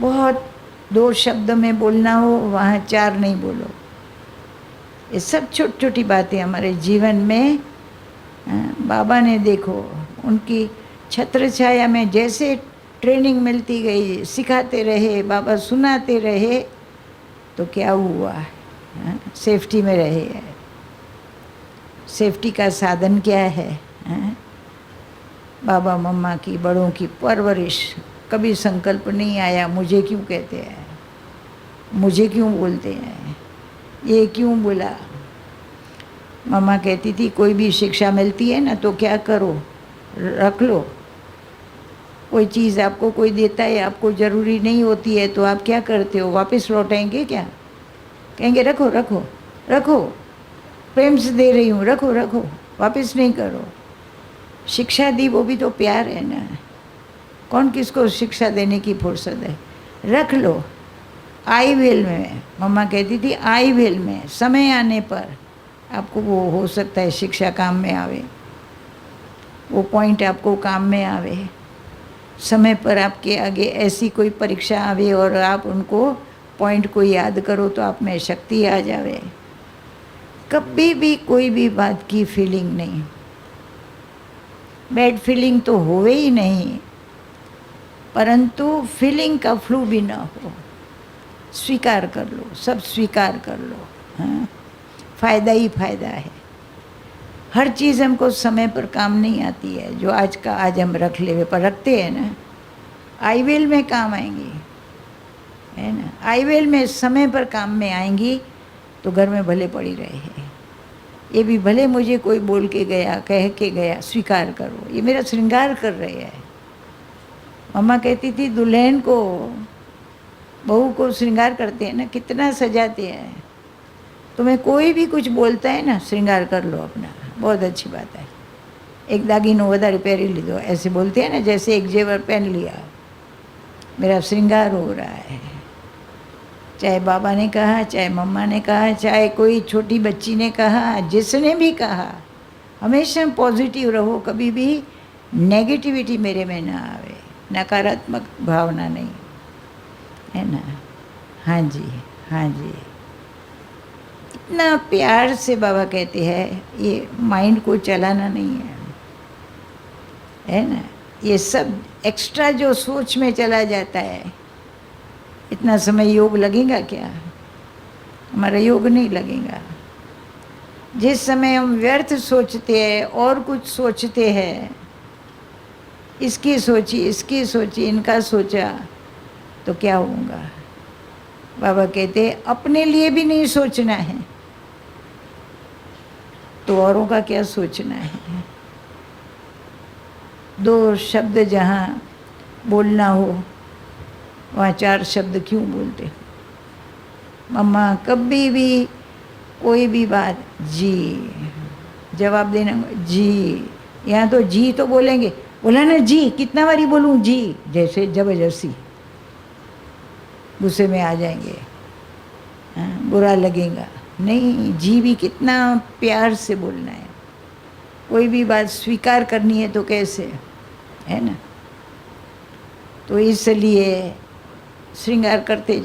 बहुत 2 शब्द में बोलना हो, वहाँ 4 नहीं बोलो। ये सब छोटी छोटी बातें हमारे जीवन में बाबा ने देखो उनकी छत्र छाया में जैसे ट्रेनिंग मिलती गई, सिखाते रहे बाबा, सुनाते रहे, तो क्या हुआ, सेफ्टी में रहे। सेफ्टी का साधन क्या है, बाबा मम्मा की, बड़ों की परवरिश। कभी संकल्प नहीं आया मुझे क्यों कहते हैं, मुझे क्यों बोलते हैं, ये क्यों बोला। मम्मा कहती थी कोई भी शिक्षा मिलती है ना तो क्या करो, रख लो। कोई चीज़ आपको कोई देता है, आपको ज़रूरी नहीं होती है, तो आप क्या करते हो, वापस लौटाएंगे क्या, कहेंगे रखो रखो रखो, प्रेम से दे रही हूँ, रखो रखो, वापस नहीं करो। शिक्षा दी वो भी तो प्यार है ना। कौन किसको शिक्षा देने की फुर्सत है, रख लो। आई विल में मम्मा कहती थी, आई विल में समय आने पर आपको वो हो सकता है शिक्षा काम में आवे, वो पॉइंट आपको काम में आवे। समय पर आपके आगे ऐसी कोई परीक्षा आवे और आप उनको पॉइंट को याद करो तो आप में शक्ति आ जावे। कभी भी कोई भी बात की फीलिंग नहीं, बैड फीलिंग तो होवे ही नहीं, परंतु फीलिंग का फ्लू भी ना हो। स्वीकार कर लो, सब स्वीकार कर लो, हाँ, फ़ायदा ही फ़ायदा है। हर चीज़ हमको समय पर काम नहीं आती है, जो आज का आज हम रख ले पर रखते हैं ना, आई विल में काम आएंगी, है ना। आई विल में समय पर काम में आएंगी तो घर में भले पड़ी रहे। ये भी भले मुझे कोई बोल के गया, कह के गया, स्वीकार करो, ये मेरा श्रृंगार कर रहे हैं। मम्मा कहती थी दुल्हन को, बहू को श्रृंगार करते हैं ना, कितना सजाते हैं। तुम्हें कोई भी कुछ बोलता है ना, श्रृंगार कर लो अपना, बहुत अच्छी बात है। एक दागीनो વધારે પહેરી લીધો, ऐसे बोलते हैं ना, जैसे एक जेवर पहन लिया, मेरा श्रृंगार हो रहा है। चाहे बाबा ने कहा, चाहे मम्मा ने कहा, चाहे कोई छोटी बच्ची ने कहा, जिसने भी कहा, हमेशा पॉजिटिव रहो, कभी भी नेगेटिविटी मेरे में ना आवे, नकारात्मक भावना नहीं, है ना। हाँ जी, हाँ जी। इतना प्यार से बाबा कहते हैं, ये माइंड को चलाना नहीं है ना। ये सब एक्स्ट्रा जो सोच में चला जाता है, इतना समय योग लगेगा क्या, हमारा योग नहीं लगेगा। जिस समय हम व्यर्थ सोचते हैं और कुछ सोचते हैं, इसकी सोची, इसकी सोची, इनका सोचा, तो क्या होगा। बाबा कहते हैं अपने लिए भी नहीं सोचना है तो औरों का क्या सोचना है। 2 शब्द जहाँ बोलना हो वहाँ 4 शब्द क्यों बोलते हो। मम्मा कभी भी कोई भी बात जी, जवाब देना जी। यहाँ तो जी तो बोलेंगे, बोला ना जी, कितना बारी बोलूँ जी, जैसे जबरदस्ती गुस्से में आ जाएंगे, बुरा लगेगा। नहीं, जी भी कितना प्यार से बोलना है। कोई भी बात स्वीकार करनी है तो कैसे, है ना। तो इसलिए श्रृंगार करते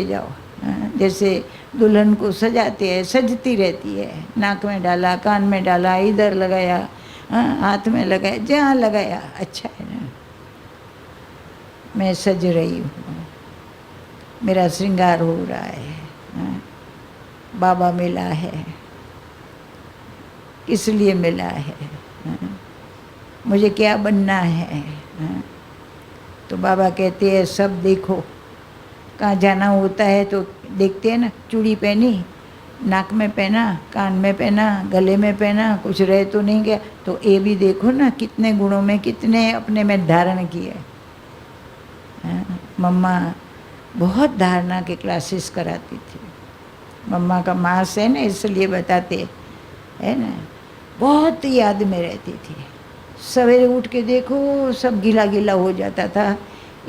जाओ। जैसे दुल्हन को सजाते हैं, सजती रहती है, नाक में डाला, कान में डाला, इधर लगाया, हाथ में लगाया, जहाँ लगाया अच्छा है ना। मैं सज रही हूँ, मेरा श्रृंगार हो रहा है, बाबा मिला है, किस लिए मिला है, मुझे क्या बनना है। तो बाबा कहते हैं सब देखो, कहाँ जाना होता है तो देखते हैं ना, चूड़ी पहनी, नाक में पहना, कान में पहना, गले में पहना, कुछ रह तो नहीं गया। तो ये भी देखो ना, कितने गुणों में, कितने अपने में धारण किए। मम्मा बहुत धारणा के क्लासेस कराती थी। मम्मा का मास है ना, इसलिए बताते है ना, बहुत याद में रहती थी। सवेरे उठ के देखो सब गीला गीला हो जाता था,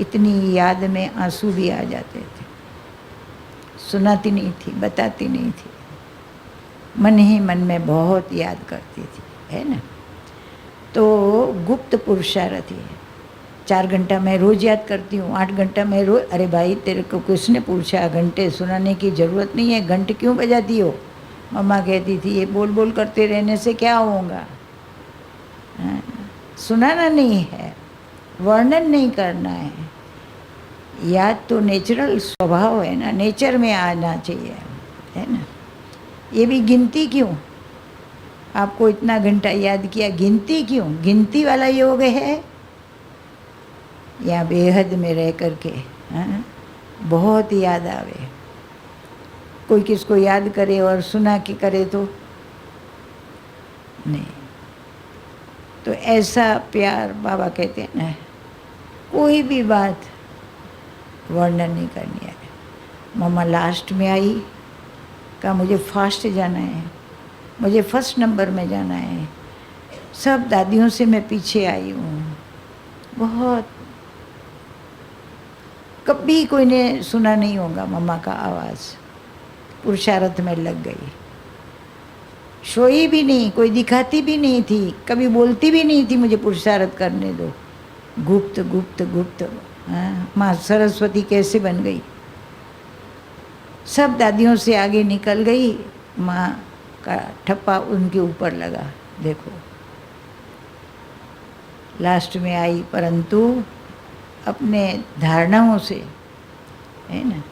इतनी याद में आंसू भी आ जाते थे। सुनाती नहीं थी, बताती नहीं थी, मन ही मन में बहुत याद करती थी, है ना। तो गुप्त पुरुषार्थ है। 4 घंटा मैं रोज़ याद करती हूँ, 8 घंटा मैं रोज़। अरे भाई तेरे को किसने पूछा, घंटे सुनाने की ज़रूरत नहीं है, घंटे क्यों बजाती हो। मम्मा कहती थी ये बोल बोल करते रहने से क्या होगा, सुनाना नहीं है, वर्णन नहीं करना है। याद तो नेचुरल स्वभाव है ना, नेचर में आना चाहिए, है ना। ये भी गिनती क्यों, आपको इतना घंटा याद किया, गिनती क्यों, गिनती वाला योग है या बेहद में रह करके बहुत याद आवे। कोई किसको याद करे और सुना के करे तो नहीं। तो ऐसा प्यार बाबा कहते हैं ना, कोई भी बात वर्णन नहीं करनी है। मम्मा लास्ट में आई, कहा मुझे फास्ट जाना है, मुझे फर्स्ट नंबर में जाना है। सब दादियों से मैं पीछे आई हूँ, बहुत। कभी कोई ने सुना नहीं होगा मम्मा का आवाज़, पुरुषार्थ में लग गई। सोई भी नहीं, कोई दिखाती भी नहीं थी, कभी बोलती भी नहीं थी मुझे पुरुषार्थ करने दो। गुप्त गुप्त गुप्त। माँ सरस्वती कैसे बन गई, सब दादियों से आगे निकल गई, माँ का ठप्पा उनके ऊपर लगा। देखो लास्ट में आई, परंतु अपने धारणाओं से, है ना।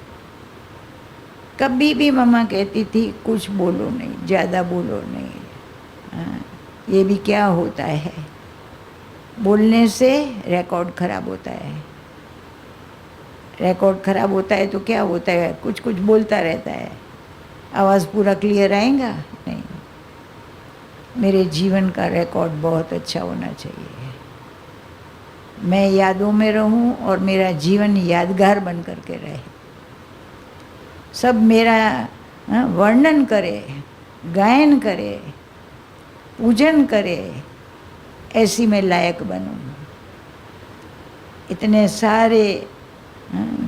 कभी भी मम्मा कहती थी कुछ बोलो नहीं, ज़्यादा बोलो नहीं। ये भी क्या होता है, बोलने से रिकॉर्ड खराब होता है। रिकॉर्ड खराब होता है तो क्या होता है, कुछ कुछ बोलता रहता है, आवाज़ पूरा क्लियर आएगा नहीं। मेरे जीवन का रिकॉर्ड बहुत अच्छा होना चाहिए, मैं यादों में रहूं और मेरा जीवन यादगार बन करके रहे। सब मेरा वर्णन करे, गायन करे, पूजन करे, ऐसी मैं लायक बनूं। इतने सारे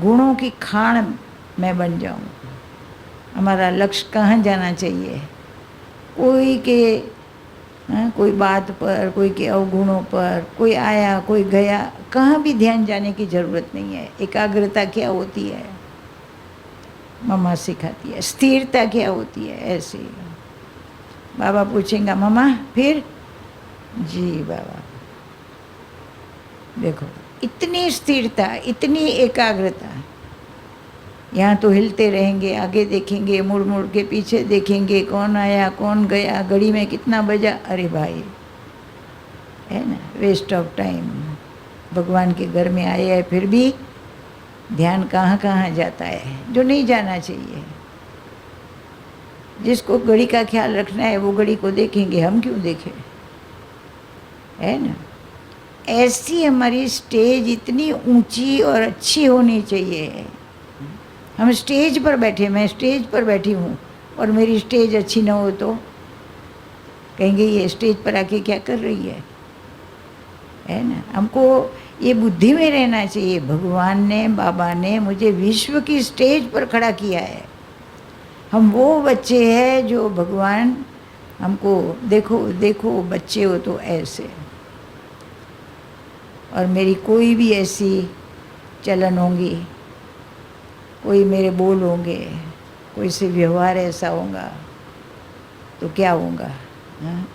गुणों की खान मैं बन जाऊं। हमारा लक्ष्य कहाँ जाना चाहिए, कोई के कोई बात पर, कोई के अवगुणों पर, कोई आया कोई गया, कहाँ भी ध्यान जाने की ज़रूरत नहीं है। एकाग्रता क्या होती है मम्मा सिखाती है, स्थिरता क्या होती है। ऐसे बाबा पूछेंगे मम्मा फिर, जी बाबा। देखो इतनी स्थिरता, इतनी एकाग्रता। यहाँ तो हिलते रहेंगे, आगे देखेंगे, मुड़ मुड़ के पीछे देखेंगे, कौन आया कौन गया, घड़ी में कितना बजा। अरे भाई, है ना, वेस्ट ऑफ टाइम। भगवान के घर में आए हैं फिर भी ध्यान कहाँ कहाँ जाता है, जो नहीं जाना चाहिए। जिसको घड़ी का ख्याल रखना है वो घड़ी को देखेंगे, हम क्यों देखें, है ना। ऐसी हमारी स्टेज इतनी ऊंची और अच्छी होनी चाहिए। हम स्टेज पर बैठे, मैं स्टेज पर बैठी हूँ, और मेरी स्टेज अच्छी ना हो तो कहेंगे ये स्टेज पर आके क्या कर रही है ना। हमको ये बुद्धि में रहना चाहिए, भगवान ने, बाबा ने मुझे विश्व की स्टेज पर खड़ा किया है। हम वो बच्चे हैं जो भगवान हमको, देखो देखो बच्चे हो तो ऐसे, और मेरी कोई भी ऐसी चलन होंगी, कोई मेरे बोल होंगे, कोई से व्यवहार ऐसा होगा तो क्या होगा, हाँ?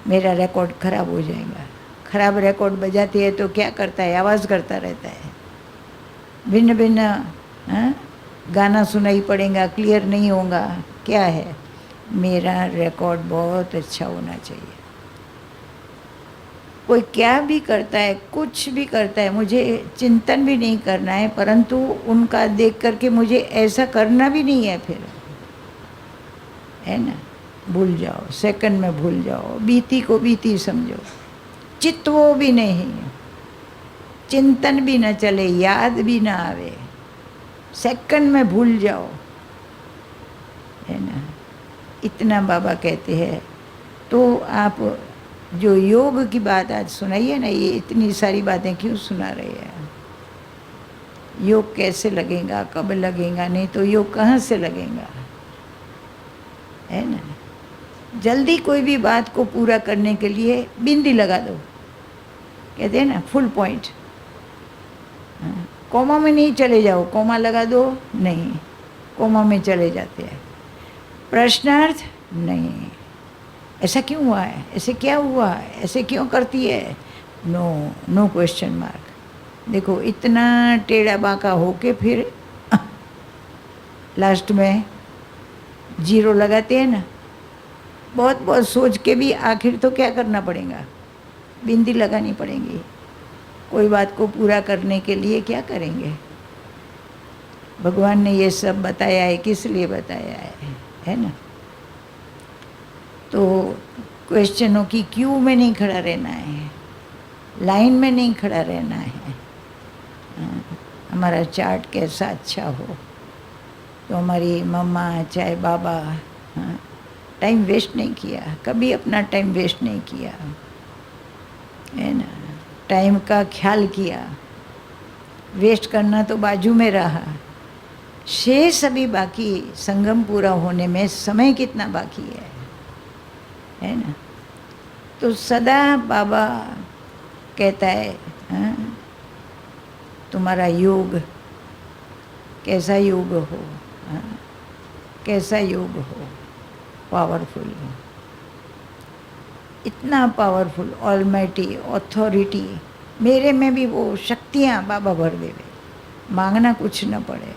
मेरा रिकॉर्ड खराब हो जाएगा। खराब रिकॉर्ड बजाती है तो क्या करता है, आवाज़ करता रहता है, भिन्न भिन्न, हाँ? गाना सुनाई पड़ेगा, क्लियर नहीं होगा, क्या है, मेरा रिकॉर्ड बहुत अच्छा होना चाहिए। कोई क्या भी करता है, कुछ भी करता है, मुझे चिंतन भी नहीं करना है, परंतु उनका देख करके मुझे ऐसा करना भी नहीं है फिर, है ना। भूल जाओ, सेकंड में भूल जाओ, बीती को बीती समझो, चित्तो भी नहीं, चिंतन भी न चले, याद भी ना आवे, सेकंड में भूल जाओ, है ना। इतना बाबा कहते हैं। तो आप जो योग की बात आज सुनाइए ना, ये इतनी सारी बातें क्यों सुना रहे हैं। योग कैसे लगेगा, कब लगेगा, नहीं तो योग कहाँ से लगेगा, है ना। जल्दी कोई भी बात को पूरा करने के लिए बिंदी लगा दो, कहते हैं ना फुल पॉइंट। कोमा में नहीं चले जाओ, कोमा लगा दो, नहीं, कोमा में चले जाते हैं। प्रश्नार्थ नहीं, ऐसा क्यों हुआ है, ऐसे क्या हुआ है, ऐसे क्यों करती है, नो नो क्वेश्चन मार्क। देखो इतना टेढ़ा बांका होके फिर लास्ट में जीरो लगाते हैं ना। बहुत बहुत सोच के भी आखिर तो क्या करना पड़ेगा, बिंदी लगानी पड़ेगी। कोई बात को पूरा करने के लिए क्या करेंगे। भगवान ने ये सब बताया है, किस लिए बताया है ना। तो क्वेश्चनों की क्यू में नहीं खड़ा रहना है, लाइन में नहीं खड़ा रहना है। हमारा चार्ट कैसा अच्छा हो, तो हमारी मम्मा चाहे बाबा, टाइम वेस्ट नहीं किया, कभी अपना टाइम वेस्ट नहीं किया, है ना। टाइम का ख्याल किया, वेस्ट करना तो बाजू में रहा, शेष अभी बाकी, संगम पूरा होने में समय कितना बाकी है ना। तो सदा बाबा कहता है, हाँ, तुम्हारा योग कैसा योग हो, हाँ, कैसा योग हो, पावरफुल, इतना पावरफुल, ऑलमाइटी, ऑथोरिटी, मेरे में भी वो शक्तियाँ बाबा भर देवे, मांगना कुछ न पड़े।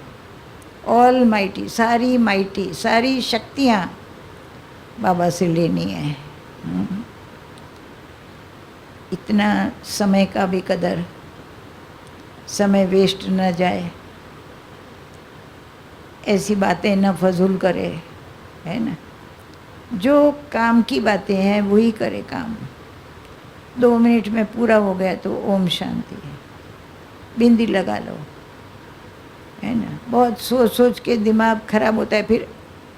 ऑलमाइटी, सारी माइटी, सारी शक्तियाँ बाबा से लेनी है। इतना समय का भी कदर, समय वेस्ट न जाए, ऐसी बातें न फजूल करे, है ना। जो काम की बातें हैं वही करे काम। 2 मिनट में पूरा हो गया तो ओम शांति है, बिंदी लगा लो, है ना। बहुत सोच सोच के दिमाग खराब होता है, फिर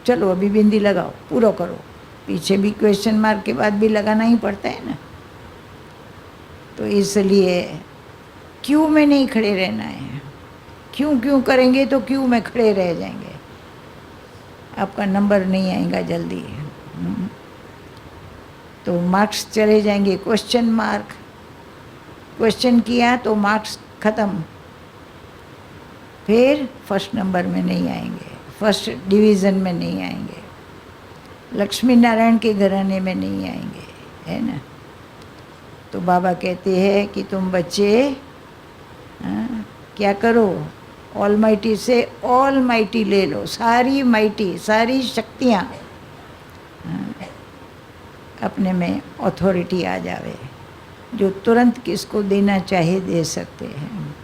चलो अभी बिंदी लगाओ, पूरा करो। पीछे भी क्वेश्चन मार्क के बाद भी लगाना ही पड़ता है ना। तो इसलिए क्यों में नहीं खड़े रहना है। क्यों करेंगे तो क्यों में खड़े रह जाएंगे, आपका नंबर नहीं आएगा जल्दी। तो मार्क्स चले जाएंगे, क्वेश्चन मार्क, क्वेश्चन किया तो मार्क्स ख़त्म, फिर फर्स्ट नंबर में नहीं आएंगे, फर्स्ट डिवीज़न में नहीं आएंगे, लक्ष्मी नारायण के घराने में नहीं आएंगे, है ना। तो बाबा कहते हैं कि तुम बच्चे, हाँ, क्या करो, ऑलमाइटी से ऑलमाइटी ले लो, सारी माइटी, सारी शक्तियाँ, हाँ, अपने में अथॉरिटी आ जावे, जो तुरंत किसको देना चाहे दे सकते हैं।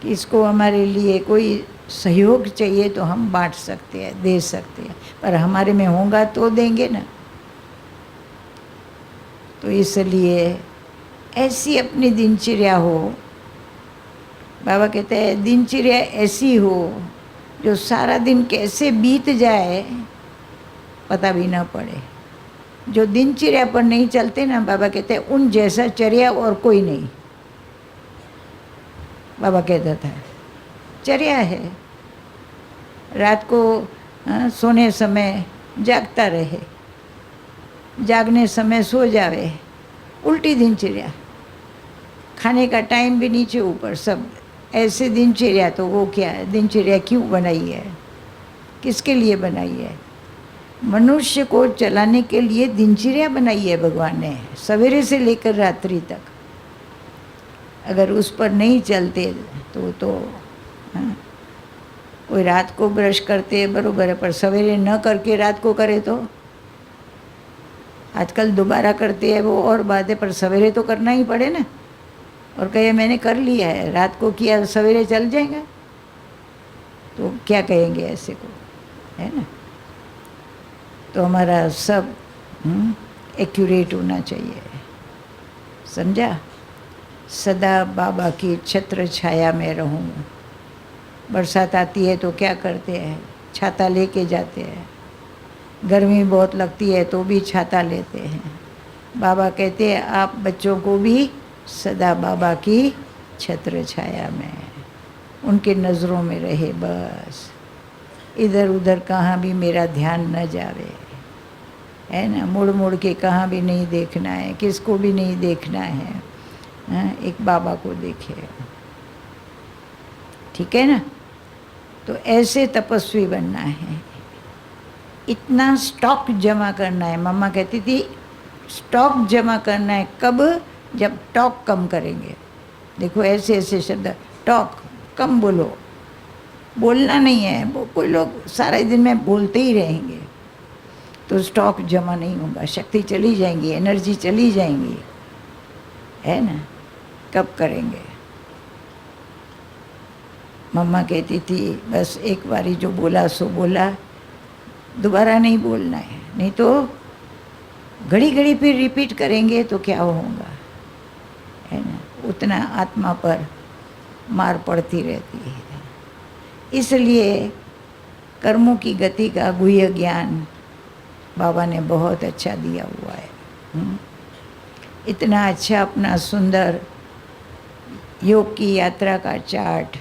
किसको हमारे लिए कोई सहयोग चाहिए तो हम बांट सकते हैं, दे सकते हैं, पर हमारे में होगा तो देंगे ना। तो इसलिए ऐसी अपनी दिनचर्या हो, बाबा कहते हैं दिनचर्या ऐसी हो, जो सारा दिन कैसे बीत जाए पता भी ना पड़े। जो दिनचर्या पर नहीं चलते ना, बाबा कहते हैं उन जैसा चर्या और कोई नहीं। बाबा कहता था चर्या है, रात को सोने समय जागता रहे, जागने समय सो जावे, उल्टी दिनचर्या। खाने का टाइम भी नीचे ऊपर सब ऐसे दिनचर्या। तो वो क्या है, दिनचर्या क्यों बनाई है, किसके लिए बनाई है? मनुष्य को चलाने के लिए दिनचर्या बनाई है भगवान ने, सवेरे से लेकर रात्रि तक। अगर उस पर नहीं चलते तो हाँ, कोई रात को ब्रश करते हैं बरोबर है, पर सवेरे न करके रात को करे तो आजकल दोबारा करते हैं वो और बात है, पर सवेरे तो करना ही पड़े ना। और कहे मैंने कर लिया है, रात को किया, सवेरे चल जाएगा, तो क्या कहेंगे ऐसे को, है ना? तो हमारा सब एक्यूरेट होना चाहिए, समझा? सदा बाबा की छत्र छाया में रहूं। बरसात आती है तो क्या करते हैं, छाता लेके जाते हैं। गर्मी बहुत लगती है तो भी छाता लेते हैं। बाबा कहते हैं आप बच्चों को भी सदा बाबा की छत्र छाया में, उनके नज़रों में रहे बस। इधर उधर कहाँ भी मेरा ध्यान न जावे, है ना? मुड़ मुड़ के कहाँ भी नहीं देखना है, किसको भी नहीं देखना है, एक बाबा को देखे, ठीक है ना? तो ऐसे तपस्वी बनना है। इतना स्टॉक जमा करना है। मम्मा कहती थी स्टॉक जमा करना है, कब? जब टॉक कम करेंगे। देखो ऐसे ऐसे शब्द, टॉक कम बोलो, बोलना नहीं है। वो कोई लोग सारे दिन में बोलते ही रहेंगे तो स्टॉक जमा नहीं होगा, शक्ति चली जाएंगी, एनर्जी चली जाएंगी, है ना? कब करेंगे? मम्मा कहती थी बस एक बारी जो बोला सो बोला, दोबारा नहीं बोलना है, नहीं तो घड़ी घड़ी फिर रिपीट करेंगे तो क्या होगा, है ना? उतना आत्मा पर मार पड़ती रहती है। इसलिए कर्मों की गति का गुह्य ज्ञान बाबा ने बहुत अच्छा दिया हुआ है। इतना अच्छा अपना सुंदर योग की यात्रा का चार्ट।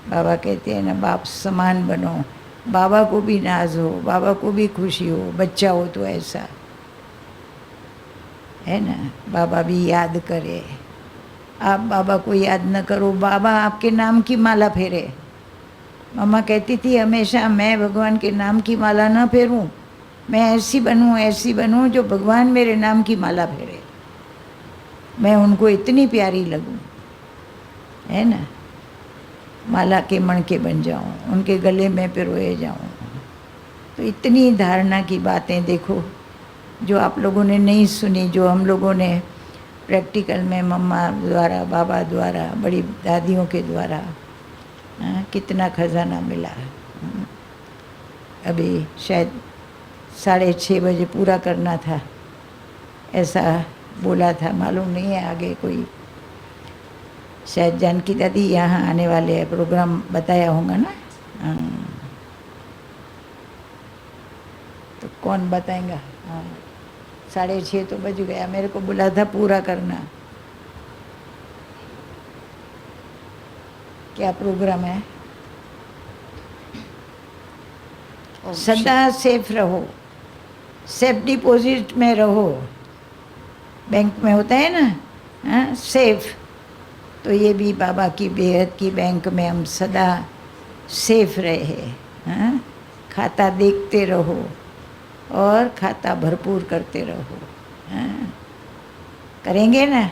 बाबा कहते हैं ना बाप समान बनो, बाबा को भी नाज हो, बाबा को भी खुशी हो, बच्चा हो तो ऐसा, है ना? बाबा भी याद करे। आप बाबा को याद न करो, बाबा आपके नाम की माला फेरे। मम्मा कहती थी हमेशा मैं भगवान के नाम की माला न फेरूं, मैं ऐसी बनूं जो भगवान मेरे नाम की माला फेरे, मैं उनको इतनी प्यारी लगूं, है ना? माला के मणके बन जाऊं, उनके गले में पिरोए जाऊं। तो इतनी धारणा की बातें देखो जो आप लोगों ने नहीं सुनी, जो हम लोगों ने प्रैक्टिकल में मम्मा द्वारा, बाबा द्वारा, बड़ी दादियों के द्वारा, कितना खजाना मिला। अभी शायद 6:30 बजे पूरा करना था, ऐसा बोला था, मालूम नहीं है आगे कोई। शायद जानकी दादी यहाँ आने वाले हैं, प्रोग्राम बताया होगा ना। तो कौन बताएगा? 6:30 तो बज गया, मेरे को बोला था पूरा करना। क्या प्रोग्राम है? सदा सेफ रहो, सेफ डिपॉजिट में रहो। बैंक में होता है ना सेफ, तो ये भी बाबा की बेहद की बैंक में हम सदा सेफ रहे। खाता देखते रहो और खाता भरपूर करते रहो। करेंगे ना,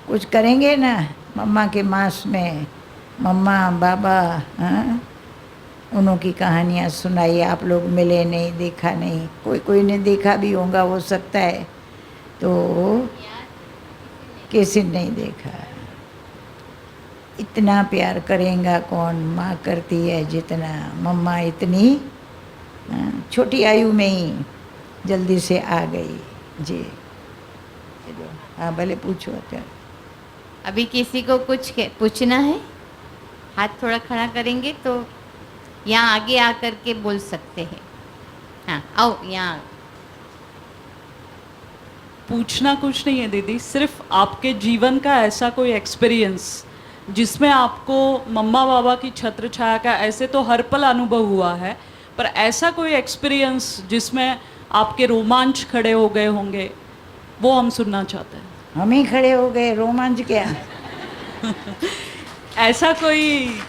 कुछ करेंगे ना। मम्मा के मास में मम्मा बाबा उन्हों की कहानियाँ सुनाई। आप लोग मिले नहीं, देखा नहीं, कोई ने देखा भी होगा हो सकता है, तो किसी ने नहीं देखा। इतना प्यार करेगा कौन? माँ करती है जितना। मम्मा इतनी छोटी आयु में ही जल्दी से आ गई जी। हाँ भले पूछो। अभी किसी को कुछ पूछना है? हाथ थोड़ा खड़ा करेंगे तो यहाँ आगे आकर के बोल सकते हैं। हाँ आओ यहाँ। पूछना कुछ नहीं है दीदी, सिर्फ आपके जीवन का ऐसा कोई एक्सपीरियंस जिसमें आपको मम्मा पापा की छत्र छाया का, ऐसे तो हर पल अनुभव हुआ है, पर ऐसा कोई एक्सपीरियंस जिसमें आपके रोमांच खड़े हो गए होंगे, वो हम सुनना चाहते हैं। हम ही खड़े हो गए, रोमांच क्या। ऐसा कोई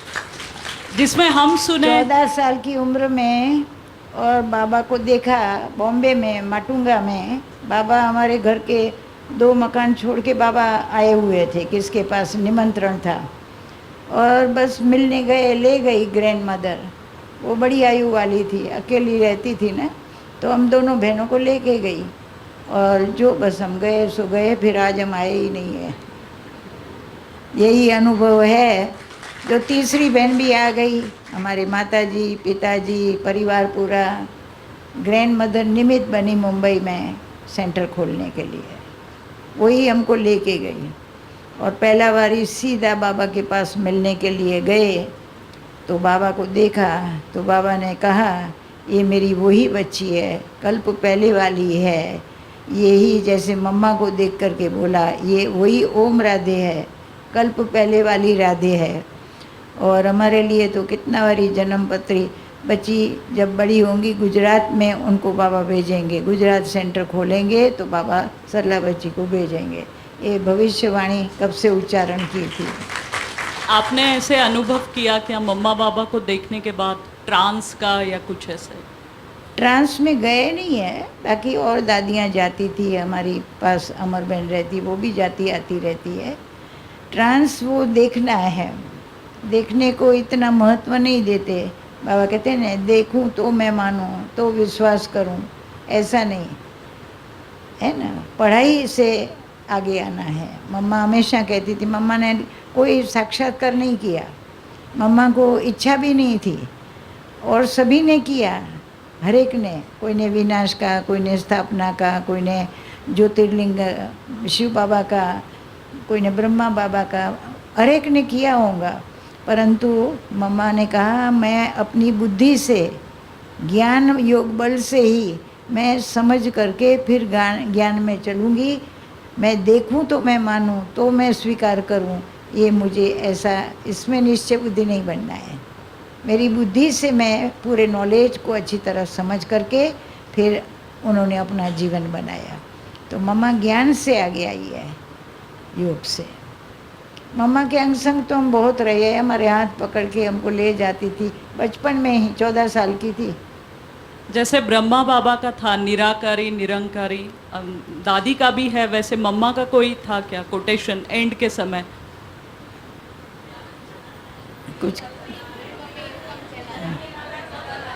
जिसमें हम सुने। 14 साल की उम्र में और बाबा को देखा बॉम्बे में माटुंगा में। बाबा हमारे घर के 2 मकान छोड़ के बाबा आए हुए थे, किसके पास निमंत्रण था, और बस मिलने गए, ले गई ग्रैंड मदर। वो बड़ी आयु वाली थी, अकेली रहती थी ना, तो हम दोनों बहनों को लेके गई, और जो बस हम गए सो गए, फिर आज हम आए ही नहीं है। यही अनुभव है। जो तीसरी बहन भी आ गई, हमारे माताजी पिताजी परिवार पूरा, ग्रैंड मदर निमित्त बनी मुंबई में सेंटर खोलने के लिए, वही हमको लेके गई। और पहला बारी सीधा बाबा के पास मिलने के लिए गए, तो बाबा को देखा तो बाबा ने कहा, ये मेरी वही बच्ची है, कल्प पहले वाली है। यही जैसे मम्मा को देख करके बोला, ये वही ओम राधे है, कल्प पहले वाली राधे है। और हमारे लिए तो कितना बारी जन्म पत्री बच्ची जब बड़ी होंगी गुजरात में उनको बाबा भेजेंगे, गुजरात सेंटर खोलेंगे तो बाबा सरला बच्ची को भेजेंगे। ये भविष्यवाणी कब से उच्चारण की थी। आपने ऐसे अनुभव किया क्या मम्मा पापा को देखने के बाद, ट्रांस का या कुछ ऐसे? ट्रांस में गए नहीं है, बाकी और दादियाँ जाती थी, हमारी पास अमर बहन रहती, वो भी जाती आती रहती है। ट्रांस वो देखना है, देखने को इतना महत्व नहीं देते। बाबा कहते हैं ना, देखूं तो मैं मानूं तो विश्वास करूं, ऐसा नहीं है ना। पढ़ाई से आगे आना है। मम्मा हमेशा कहती थी, मम्मा ने कोई साक्षात्कार नहीं किया, मम्मा को इच्छा भी नहीं थी, और सभी ने किया, हर एक ने, कोई ने विनाश का, कोई ने स्थापना का, कोई ने ज्योतिर्लिंग शिव बाबा का, कोई ने ब्रह्मा बाबा का, हर एक ने किया होगा। परंतु मम्मा ने कहा, मैं अपनी बुद्धि से, ज्ञान योग बल से ही मैं समझ करके फिर ज्ञान में चलूँगी। मैं देखूं तो मैं मानूं तो मैं स्वीकार करूं, ये मुझे ऐसा, इसमें निश्चय बुद्धि नहीं बनना है। मेरी बुद्धि से मैं पूरे नॉलेज को अच्छी तरह समझ करके फिर उन्होंने अपना जीवन बनाया। तो मम्मा ज्ञान से आगे आई है, योग से। मम्मा के अंग संग तो हम बहुत रहे हैं, हमारे हाथ पकड़ के हमको ले जाती थी, बचपन में ही 14 साल की थी। जैसे ब्रह्मा बाबा का था निराकारी निरंकारी, दादी का भी है, वैसे मम्मा का कोई था क्या कोटेशन एंड के समय? कुछ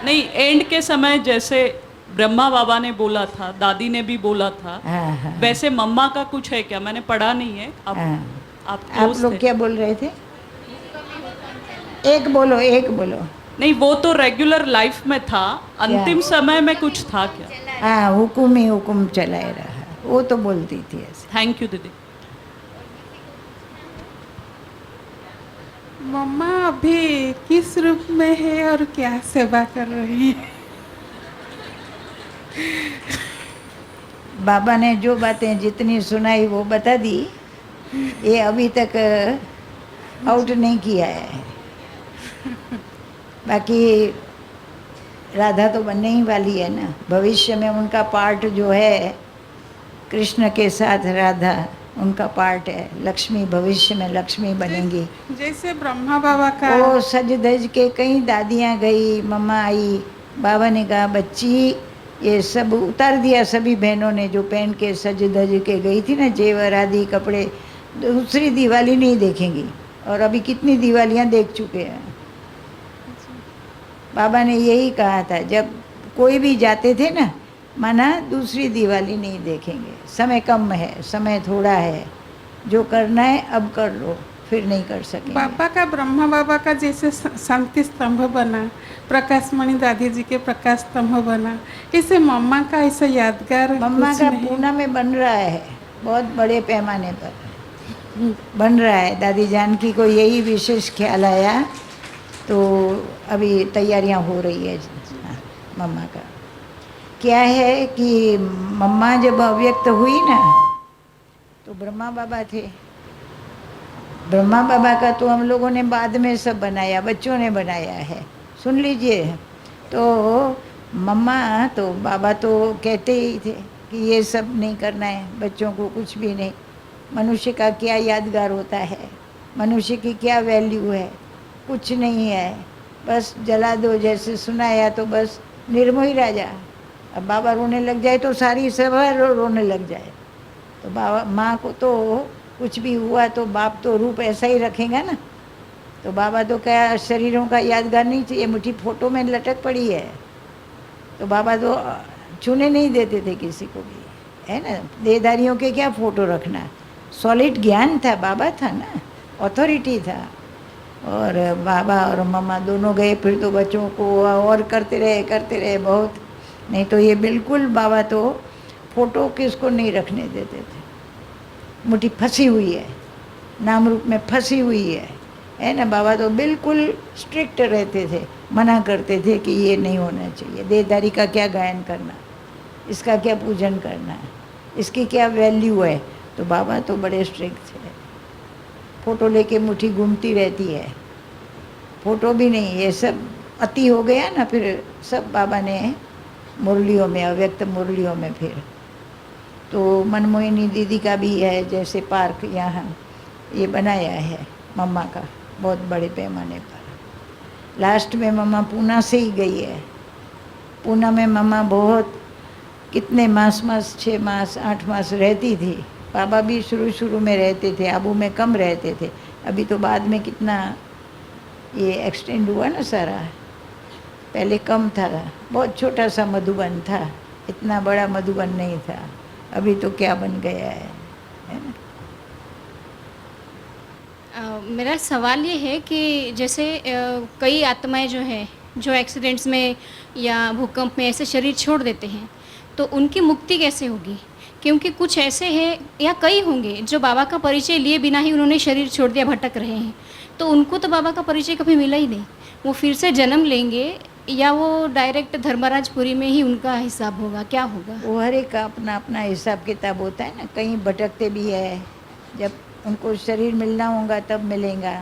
नहीं, एंड के समय जैसे ब्रह्मा बाबा ने बोला था, दादी ने भी बोला था, हाँ हाँ वैसे मम्मा का कुछ है क्या? मैंने पढ़ा नहीं है। हाँ। आप आप close लोग थे? क्या बोल रहे थे? एक बोलो, एक बोलो। नहीं, वो तो रेगुलर लाइफ में था, अंतिम समय में कुछ था क्या? हाँ, हुकुम ही हुकुम चलाए रहा, वो तो बोलती थी ऐसे। थैंक यू दीदी। मम्मा अभी किस रूप में है और क्या सेवा कर रही है? बाबा ने जो बातें जितनी सुनाई वो बता दी, ये अभी तक आउट नहीं किया है। बाकी राधा तो बनने ही वाली है ना, भविष्य में उनका पार्ट जो है कृष्ण के साथ राधा, उनका पार्ट है। लक्ष्मी भविष्य में लक्ष्मी बनेंगी। जैसे ब्रह्मा बाबा का वो सज धज के, कई दादियाँ गई, मम्मा आई, बाबा ने कहा, बच्ची ये सब उतार दिया, सभी बहनों ने जो पहन के सज धज के गई थी ना, जेवर आदि कपड़े, दूसरी दिवाली नहीं देखेंगी। और अभी कितनी दिवालियाँ देख चुके हैं। बाबा ने यही कहा था, जब कोई भी जाते थे ना, माना दूसरी दिवाली नहीं देखेंगे, समय कम है, समय थोड़ा है, जो करना है अब कर लो, फिर नहीं कर सकेंगे। पापा का, ब्रह्मा बाबा का जैसे शांति स्तंभ बना, प्रकाश मणि दादी जी के प्रकाश स्तंभ बना, इसे मम्मा का ऐसा यादगार मम्मा कुछ का नहीं? पूना में बन रहा है, बहुत बड़े पैमाने पर बन रहा है। दादी जानकी को यही विशेष ख्याल आया तो अभी तैयारियां हो रही है मम्मा का। क्या है कि मम्मा जब अव्यक्त हुई ना तो ब्रह्मा बाबा थे। ब्रह्मा बाबा का तो हम लोगों ने बाद में सब बनाया, बच्चों ने बनाया है। सुन लीजिए, तो मम्मा तो बाबा तो कहते ही थे कि ये सब नहीं करना है, बच्चों को कुछ भी नहीं। मनुष्य का क्या यादगार होता है, मनुष्य की क्या वैल्यू है, कुछ नहीं है, बस जला दो। जैसे सुनाया तो बस निर्मोही राजा। अब बाबा रोने लग जाए तो सारी सभा रोने लग जाए। तो बाबा माँ को तो कुछ भी हुआ तो बाप तो रूप ऐसा ही रखेगा ना। तो बाबा तो क्या शरीरों का यादगार नहीं चाहिए, मुट्ठी फोटो में लटक पड़ी है। तो बाबा तो छूने नहीं देते थे किसी को भी, है ना। देहधारियों के क्या फोटो रखना, सॉलिड ज्ञान था, बाबा था ना, ऑथोरिटी था। और बाबा और मम्मा दोनों गए, फिर तो बच्चों को और करते रहे बहुत। नहीं तो ये बिल्कुल बाबा तो फोटो किसको नहीं रखने देते थे। मुट्ठी फंसी हुई है, नाम रूप में फंसी हुई है ना। बाबा तो बिल्कुल स्ट्रिक्ट रहते थे, मना करते थे कि ये नहीं होना चाहिए। देहधारी का क्या गायन करना, इसका क्या पूजन करना, इसकी क्या वैल्यू है। तो बाबा तो बड़े स्ट्रिक्ट थे। फ़ोटो लेके मुट्ठी घूमती रहती है, फ़ोटो भी नहीं, ये सब अति हो गया ना। फिर सब बाबा ने मुरलियों में, अव्यक्त मुरलियों में फिर तो मनमोहिनी दीदी का भी है, जैसे पार्क यहाँ ये बनाया है मम्मा का बहुत बड़े पैमाने पर। लास्ट में मम्मा पूना से ही गई है। पूना में मम्मा बहुत कितने मास 6 मास 8 मास रहती थी। बाबा भी शुरू में रहते थे, आबू में कम रहते थे। अभी तो बाद में कितना ये एक्सटेंड हुआ ना सारा, पहले कम था, बहुत छोटा सा मधुबन था, इतना बड़ा मधुबन नहीं था। अभी तो क्या बन गया है ना। मेरा सवाल ये है कि जैसे कई आत्माएं जो हैं जो एक्सीडेंट्स में या भूकंप में ऐसे शरीर छोड़ देते हैं, तो उनकी मुक्ति कैसे होगी? क्योंकि कुछ ऐसे हैं या कई होंगे जो बाबा का परिचय लिए बिना ही उन्होंने शरीर छोड़ दिया, भटक रहे हैं, तो उनको तो बाबा का परिचय कभी मिला ही नहीं। वो फिर से जन्म लेंगे या वो डायरेक्ट धर्मराजपुरी में ही उनका हिसाब होगा, क्या होगा? वो हर एक का अपना अपना हिसाब किताब होता है ना। कहीं भटकते भी है, जब उनको शरीर मिलना होगा तब मिलेगा।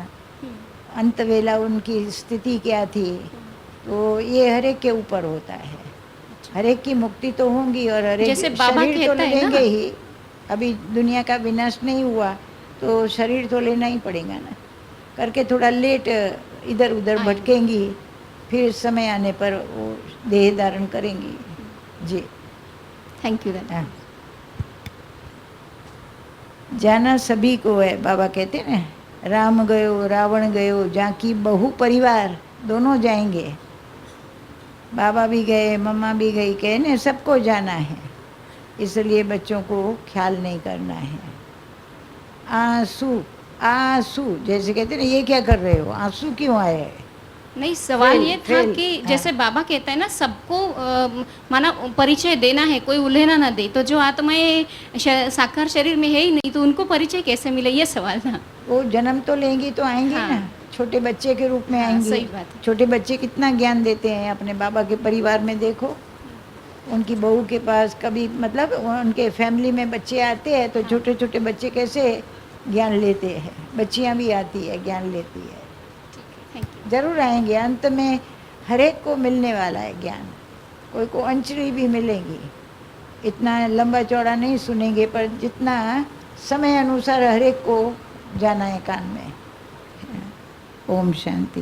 अंत वेला उनकी स्थिति क्या थी, तो ये हर एक के ऊपर होता है। हर एक की मुक्ति तो होंगी और हर एक जैसे बाबा शरीर तो कहता है लेंगे ना, ही। अभी दुनिया का विनाश नहीं हुआ तो शरीर तो लेना ही पड़ेगा ना। करके थोड़ा लेट इधर उधर भटकेंगी, फिर समय आने पर वो देह धारण करेंगी। जी थैंक यू दादा। हाँ। जाना सभी को है, बाबा कहते हैं ना, राम गयो रावण गयो, जाकी बहु परिवार दोनों जाएंगे। बाबा भी गए, मम्मा भी गई, कहे ना सबको जाना है। इसलिए बच्चों को ख्याल नहीं करना है। आंसू आंसू जैसे कहते हैं ना, ये क्या कर रहे हो, आंसू क्यों आए? नहीं, सवाल ये था फेल, कि हाँ। जैसे बाबा कहता है ना सबको माना परिचय देना है, कोई उल्लेना ना दे, तो जो आत्माएं साकार शरीर में है ही नहीं तो उनको परिचय कैसे मिले, ये सवाल था। वो जन्म तो लेंगी तो आएंगी हाँ। ना, छोटे बच्चे के रूप में हाँ, आएंगी। सही बात है। छोटे बच्चे कितना ज्ञान देते हैं अपने बाबा के परिवार में। देखो उनकी बहू के पास कभी, मतलब उनके फैमिली में बच्चे आते हैं तो छोटे छोटे बच्चे कैसे ज्ञान लेते हैं। बच्चियां भी आती है, ज्ञान लेती है। Thank you. जरूर आएंगे, अंत में हर एक को मिलने वाला है ज्ञान। कोई को अंचली भी मिलेगी, इतना लंबा चौड़ा नहीं सुनेंगे, पर जितना समय अनुसार हर एक को जाना है कान में। ओम शांति।